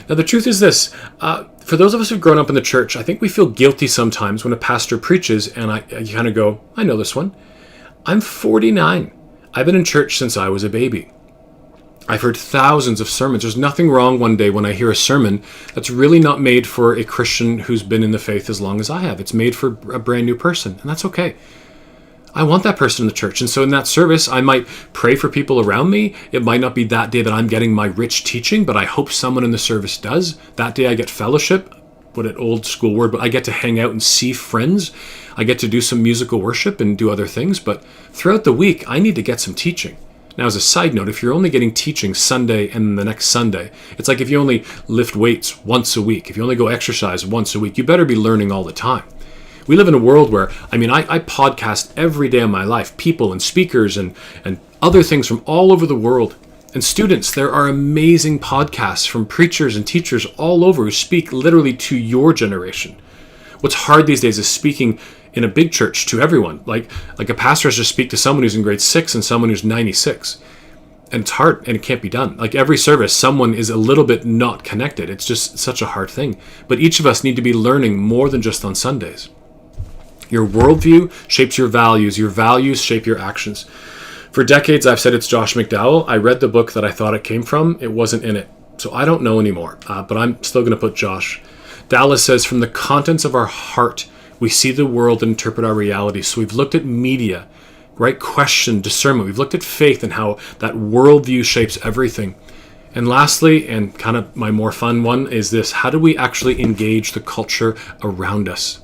Now, the truth is this. For those of us who've grown up in the church, I think we feel guilty sometimes when a pastor preaches and you kind of go, I know this one. I'm 49. I've been in church since I was a baby. I've heard thousands of sermons. There's nothing wrong one day when I hear a sermon that's really not made for a Christian who's been in the faith as long as I have. It's made for a brand new person, and that's okay. I want that person in the church. And so in that service, I might pray for people around me. It might not be that day that I'm getting my rich teaching, but I hope someone in the service does. That day I get fellowship, what an old school word, but I get to hang out and see friends. I get to do some musical worship and do other things. But throughout the week, I need to get some teaching. Now, as a side note, if you're only getting teaching Sunday and the next Sunday, it's like if you only lift weights once a week, if you only go exercise once a week, you better be learning all the time. We live in a world where, I podcast every day of my life, people and speakers and other things from all over the world. And students, there are amazing podcasts from preachers and teachers all over who speak literally to your generation. What's hard these days is speaking in a big church to everyone. Like a pastor has to speak to someone who's in grade 6 and someone who's 96. And it's hard and it can't be done. Like every service, someone is a little bit not connected. It's just such a hard thing. But each of us need to be learning more than just on Sundays. Your worldview shapes your values shape your actions. For decades, I've said it's Josh McDowell. I read the book that I thought it came from. It wasn't in it. So I don't know anymore, but I'm still going to put Josh. Dallas says, from the contents of our heart, we see the world and interpret our reality. So we've looked at media, right? Question, discernment. We've looked at faith and how that worldview shapes everything. And lastly, and kind of my more fun one, is this: how do we actually engage the culture around us?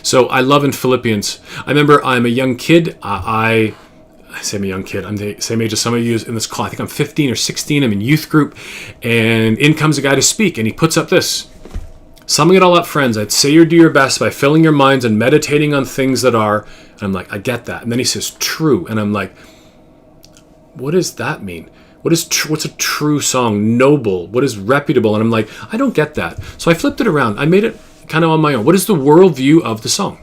So I love in Philippians. I remember I'm a young kid. I say I'm a young kid. I'm the same age as some of you in this call. I think I'm 15 or 16. I'm in youth group. And in comes a guy to speak. And he puts up this: summing it all up, friends, I'd say you do your best by filling your minds and meditating on things that are. And I'm like, I get that. And then he says, true. And I'm like, what does that mean? What's a true song? Noble. What is reputable? And I'm like, I don't get that. So I flipped it around. I made it kind of on my own. What is the worldview of the song?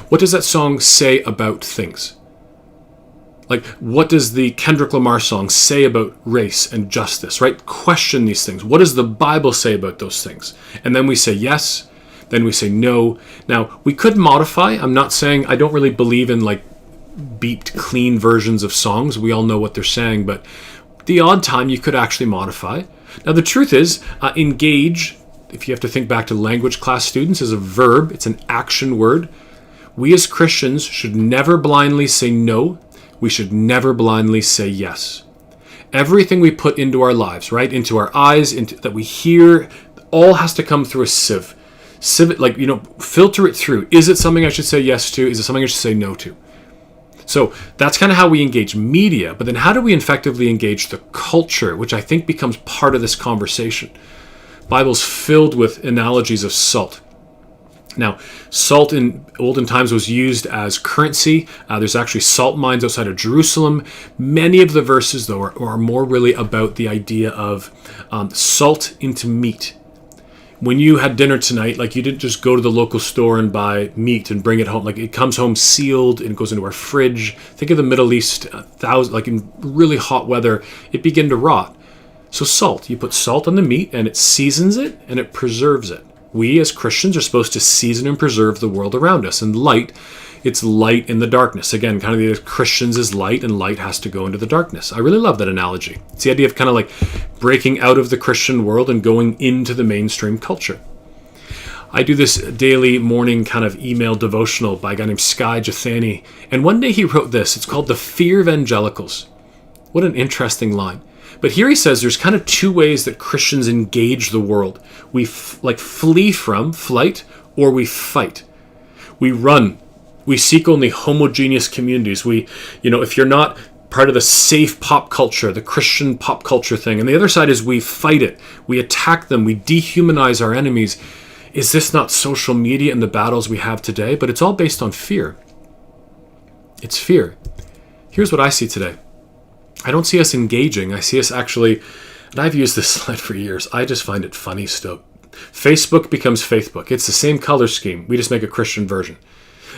What does that song say about things? Like, what does the Kendrick Lamar song say about race and justice, right? Question these things. What does the Bible say about those things? And then we say yes, then we say no. Now, we could modify. I'm not saying, I don't really believe in like beat clean versions of songs. We all know what they're saying, but the odd time you could actually modify. Now, the truth is, engage, if you have to think back to language class students, is a verb. It's an action word. We as Christians should never blindly say no. We should never blindly say yes. Everything we put into our lives, right, into our eyes, that we hear, all has to come through a sieve. Filter it through. Is it something I should say yes to? Is it something I should say no to? So that's kind of how we engage media. But then how do we effectively engage the culture, which I think becomes part of this conversation? The Bible's filled with analogies of salt. Now, salt in olden times was used as currency. There's actually salt mines outside of Jerusalem. Many of the verses, though, are more really about the idea of salt into meat. When you had dinner tonight, like, you didn't just go to the local store and buy meat and bring it home. Like, it comes home sealed and it goes into our fridge. Think of the Middle East, in really hot weather, it began to rot. So salt, you put salt on the meat and it seasons it and it preserves it. We as Christians are supposed to season and preserve the world around us. And light, it's light in the darkness. Again, kind of the Christians is light, and light has to go into the darkness. I really love that analogy. It's the idea of kind of like breaking out of the Christian world and going into the mainstream culture. I do this daily morning kind of email devotional by a guy named Skye Jethani. And one day he wrote this. It's called The Fear of Angelicals. What an interesting line. But here he says there's kind of two ways that Christians engage the world. We flee from, flight, or we fight. We run. We seek only homogeneous communities. If you're not part of the safe pop culture, the Christian pop culture thing, and the other side is we fight it. We attack them. We dehumanize our enemies. Is this not social media and the battles we have today? But it's all based on fear. It's fear. Here's what I see today. I don't see us engaging. I see us actually, and I've used this slide for years. I just find it funny still. Facebook becomes Faithbook. It's the same color scheme. We just make a Christian version.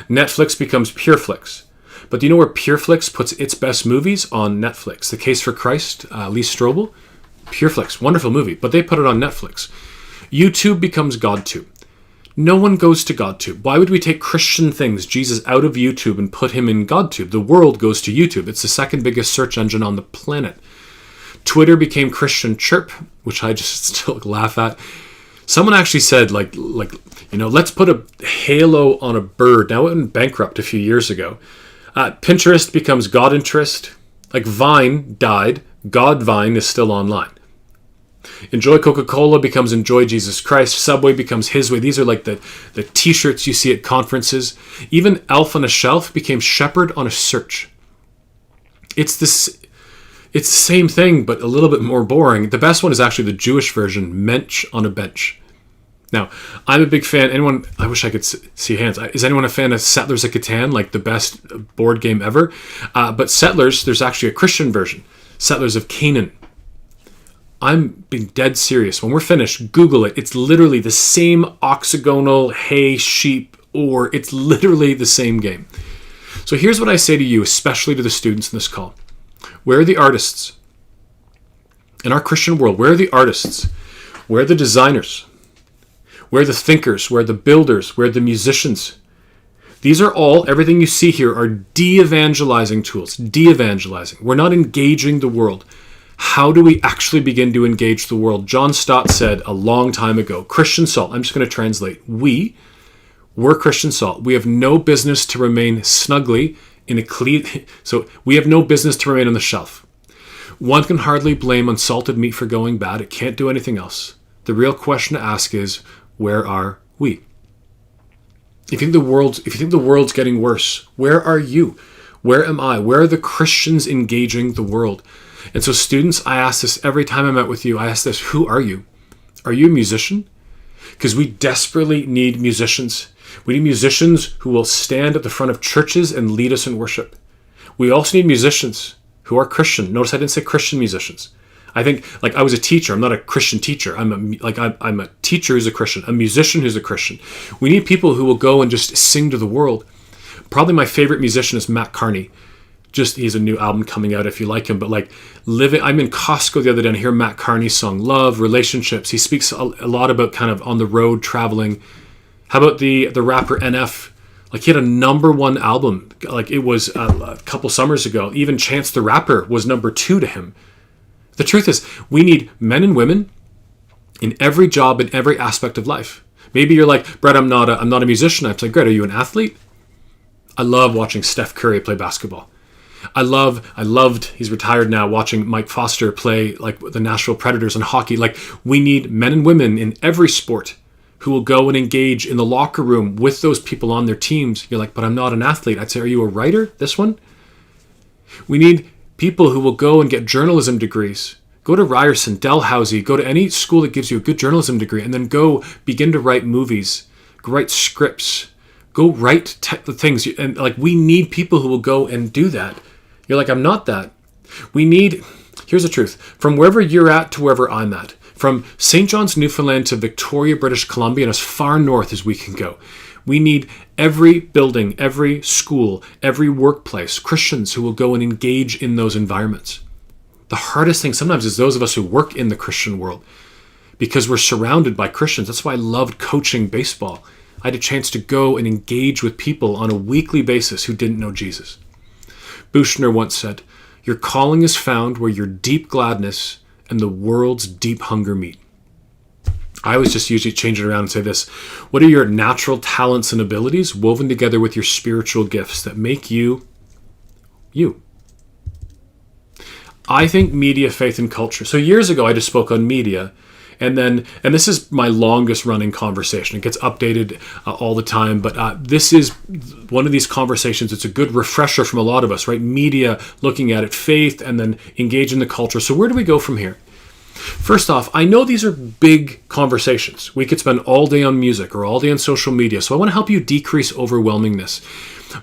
Netflix becomes PureFlix. But do you know where PureFlix puts its best movies? On Netflix. The Case for Christ, Lee Strobel. PureFlix, wonderful movie. But they put it on Netflix. YouTube becomes GodTube. No one goes to GodTube. Why would we take Christian things, Jesus, out of YouTube and put him in GodTube? The world goes to YouTube. It's the second biggest search engine on the planet. Twitter became Christian Chirp, which I just still laugh at. Someone actually said, let's put a halo on a bird. Now it went bankrupt a few years ago. Pinterest becomes God Interest. Like Vine died. God Vine is still online. Enjoy Coca-Cola becomes Enjoy Jesus Christ. Subway becomes His Way. These are like the t-shirts you see at conferences. Even Elf on a Shelf became Shepherd on a Search. It's the same thing, but a little bit more boring. The best one is actually the Jewish version, Mensch on a Bench. Now, I'm a big fan. I wish I could see hands. Is anyone a fan of Settlers of Catan, like the best board game ever? But Settlers, there's actually a Christian version, Settlers of Canaan. I'm being dead serious. When we're finished, Google it. It's literally the same oxygonal hay, sheep, or it's literally the same game. So here's what I say to you, especially to the students in this call. Where are the artists? In our Christian world, where are the artists? Where are the designers? Where are the thinkers? Where are the builders? Where are the musicians? These are all, everything you see here are de-evangelizing tools. De-evangelizing. We're not engaging the world. How do we actually begin to engage the world? John Stott said a long time ago, Christian salt, I'm just going to translate. We're Christian salt. We have no business to remain snugly so we have no business to remain on the shelf. One can hardly blame unsalted meat for going bad. It can't do anything else. The real question to ask is, where are we? If you think the world's getting worse, where are you? Where am I? Where are the Christians engaging the world? And so students, I ask this every time I'm out with you. I ask this, who are you? Are you a musician? Because we desperately need musicians. We need musicians who will stand at the front of churches and lead us in worship. We also need musicians who are Christian. Notice I didn't say Christian musicians. I think, I was a teacher. I'm not a Christian teacher. I'm a teacher who's a Christian, a musician who's a Christian. We need people who will go and just sing to the world. Probably my favorite musician is Matt Carney. He's a new album coming out if you like him. But I'm in Costco the other day and I hear Matt Carney's song, Love, Relationships. He speaks a lot about kind of on the road traveling. How about the rapper NF? He had a #1 album. It was a couple summers ago. Even Chance the Rapper was #2 to him. The truth is, we need men and women in every job, in every aspect of life. Maybe you're like, Brett, I'm not a musician. I'm like, great, are you an athlete? I love watching Steph Curry play basketball. I loved, he's retired now, watching Mike Foster play the Nashville Predators in hockey. We need men and women in every sport who will go and engage in the locker room with those people on their teams. You're like, but I'm not an athlete. I'd say, are you a writer? This one? We need people who will go and get journalism degrees. Go to Ryerson, Dalhousie, go to any school that gives you a good journalism degree, and then go begin to write movies, go write scripts, go write things. And we need people who will go and do that. You're like, I'm not that. Here's the truth. From wherever you're at to wherever I'm at, from St. John's, Newfoundland to Victoria, British Columbia, and as far north as we can go, we need every building, every school, every workplace, Christians who will go and engage in those environments. The hardest thing sometimes is those of us who work in the Christian world, because we're surrounded by Christians. That's why I loved coaching baseball. I had a chance to go and engage with people on a weekly basis who didn't know Jesus. Buchner once said, your calling is found where your deep gladness and the world's deep hunger meet. I always just usually change it around and say this. What are your natural talents and abilities woven together with your spiritual gifts that make you, you? I think media, faith, and culture. So years ago, I just spoke on media. And this is my longest running conversation. It gets updated all the time, but this is one of these conversations. It's a good refresher from a lot of us, right? Media, looking at it, faith, and then engage in the culture. So where do we go from here? First off, I know these are big conversations. We could spend all day on music or all day on social media. So I want to help you decrease overwhelmingness.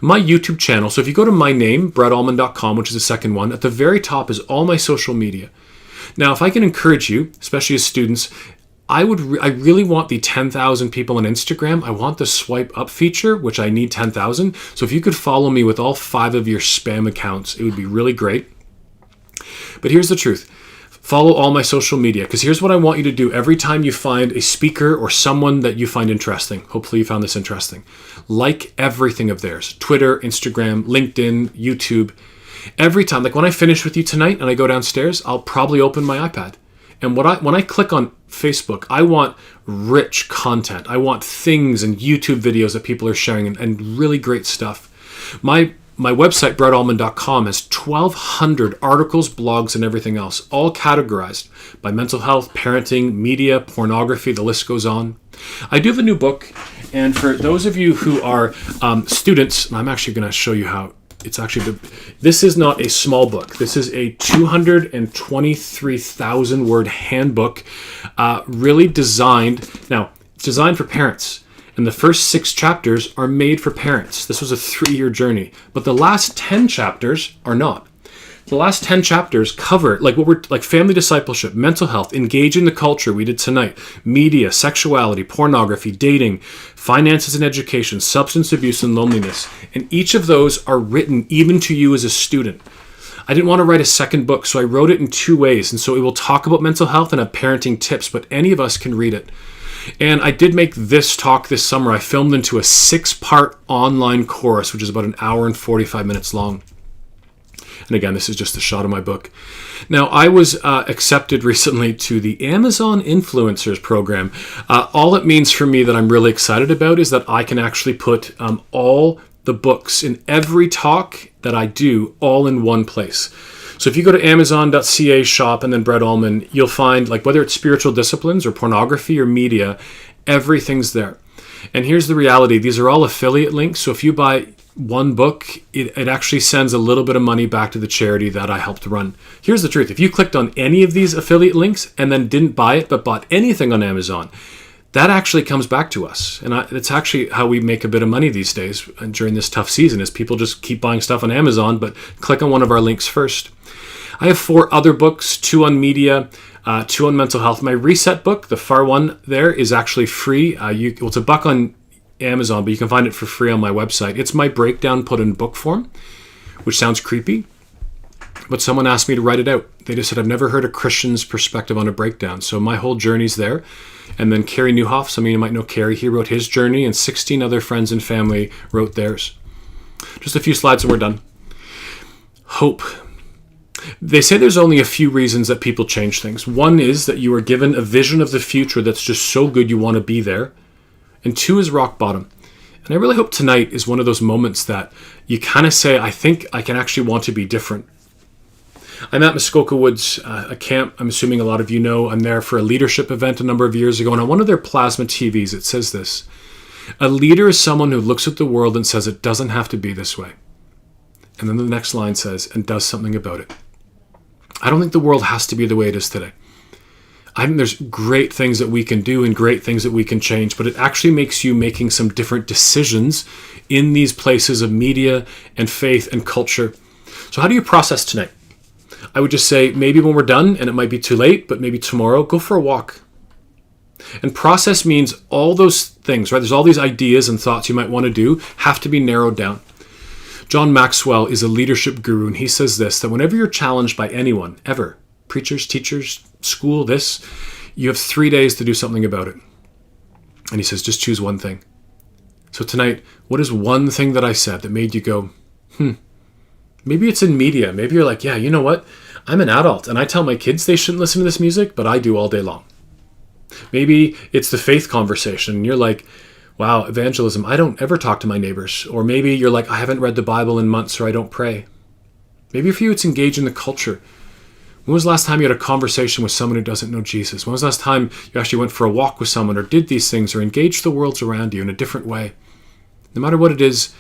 My YouTube channel, so if you go to my name, brettallman.com, which is the second one, at the very top is all my social media. Now, if I can encourage you, especially as students, I really want the 10,000 people on Instagram. I want the swipe up feature, which I need 10,000. So if you could follow me with all 5 of your spam accounts, it would be really great. But here's the truth. Follow all my social media, because here's what I want you to do. Every time you find a speaker or someone that you find interesting, hopefully you found this interesting, like everything of theirs. Twitter, Instagram, LinkedIn, YouTube. Every time, like when I finish with you tonight and I go downstairs, I'll probably open my iPad. And when I click on Facebook, I want rich content. I want things and YouTube videos that people are sharing and really great stuff. My website, brettallman.com, has 1,200 articles, blogs, and everything else, all categorized by mental health, parenting, media, pornography, the list goes on. I do have a new book, and for those of you who are students, I'm actually going to show you how it's actually, this is not a small book. This is a 223,000 word handbook, really designed, now, it's designed for parents. And the first 6 chapters are made for parents. This was a 3-year journey. But the last 10 chapters are not. The last 10 chapters cover like family discipleship, mental health, engaging the culture we did tonight, media, sexuality, pornography, dating, finances and education, substance abuse and loneliness. And each of those are written even to you as a student. I didn't want to write a second book, so I wrote it in 2 ways. And so it will talk about mental health and have parenting tips, but any of us can read it. And I did make this talk this summer. I filmed into a 6-part online course, which is about 1 hour and 45 minutes long. And again, this is just a shot of my book. Now, I was accepted recently to the Amazon Influencers Program. All it means for me that I'm really excited about is that I can actually put all the books in every talk that I do all in one place. So if you go to amazon.ca shop and then Brett Ullman, you'll find, like, whether it's spiritual disciplines or pornography or media, everything's there. And here's the reality. These are all affiliate links. So if you buy one book, it actually sends a little bit of money back to the charity that I helped run. Here's the truth. If you clicked on any of these affiliate links and then didn't buy it but bought anything on Amazon, that actually comes back to us. And it's actually how we make a bit of money these days during this tough season, is people just keep buying stuff on Amazon, but click on one of our links first. I have 4 other books, 2 on media, 2 on mental health. My Reset book, the far one there, is actually free. It's $1 on Amazon, but you can find it for free on my website. It's my breakdown put in book form, which sounds creepy, but someone asked me to write it out. They just said, I've never heard a Christian's perspective on a breakdown. So my whole journey's there. And then Carey Newhoff, some of you might know Carey, he wrote his journey, and 16 other friends and family wrote theirs. Just a few slides and we're done. Hope. They say there's only a few reasons that people change things. One is that you are given a vision of the future that's just so good you want to be there. And 2 is rock bottom. And I really hope tonight is one of those moments that you kind of say, I think I can actually want to be different. I'm at Muskoka Woods, a camp I'm assuming a lot of you know. I'm there for a leadership event a number of years ago. And on one of their plasma TVs, it says this: a leader is someone who looks at the world and says it doesn't have to be this way. And then the next line says, and does something about it. I don't think the world has to be the way it is today. I think there's great things that we can do and great things that we can change, but it actually makes you making some different decisions in these places of media and faith and culture. So how do you process tonight? I would just say, maybe when we're done, and it might be too late, but maybe tomorrow, go for a walk. And process means all those things, right? There's all these ideas and thoughts you might want to do have to be narrowed down. John Maxwell is a leadership guru, and he says this, that whenever you're challenged by anyone, ever, preachers, teachers, school, this, you have 3 days to do something about it. And he says, just choose one thing. So tonight, what is one thing that I said that made you go, Maybe it's in media. Maybe you're like, yeah, you know what? I'm an adult, and I tell my kids they shouldn't listen to this music, but I do all day long. Maybe it's the faith conversation, and you're like, wow, evangelism, I don't ever talk to my neighbors. Or maybe you're like, I haven't read the Bible in months, or I don't pray. Maybe for you, it's engage in the culture. When was the last time you had a conversation with someone who doesn't know Jesus? When was the last time you actually went for a walk with someone, or did these things, or engaged the world around you in a different way? No matter what it is,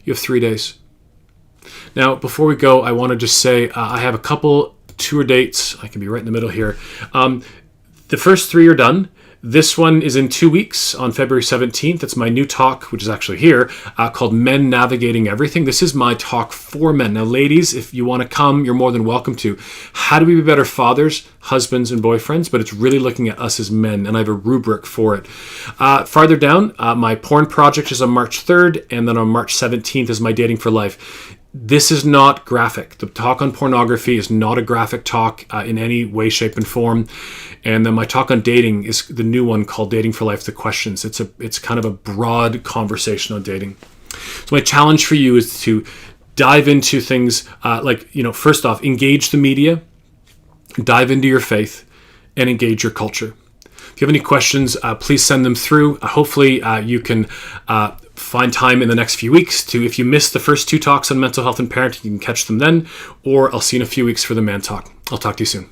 you have 3 days. Now, before we go, I want to just say I have a couple tour dates. I can be right in the middle here. The first 3 are done. This one is in 2 weeks on February 17th. It's my new talk, which is actually here, called Men Navigating Everything. This is my talk for men. Now, ladies, if you want to come, you're more than welcome to. How do we be better fathers, husbands, and boyfriends? But it's really looking at us as men, and I have a rubric for it. Farther down, my porn project is on March 3rd, and then on March 17th is my Dating for Life. This is not graphic. The talk on pornography is not a graphic talk in any way, shape, and form. And then my talk on dating is the new one called Dating for Life, The Questions. It's kind of a broad conversation on dating. So my challenge for you is to dive into things first off, engage the media, dive into your faith, and engage your culture. If you have any questions, please send them through. Hopefully you can find time in the next few weeks to, if you missed the first 2 talks on mental health and parenting, you can catch them then, or I'll see you in a few weeks for the Man Talk. I'll talk to you soon.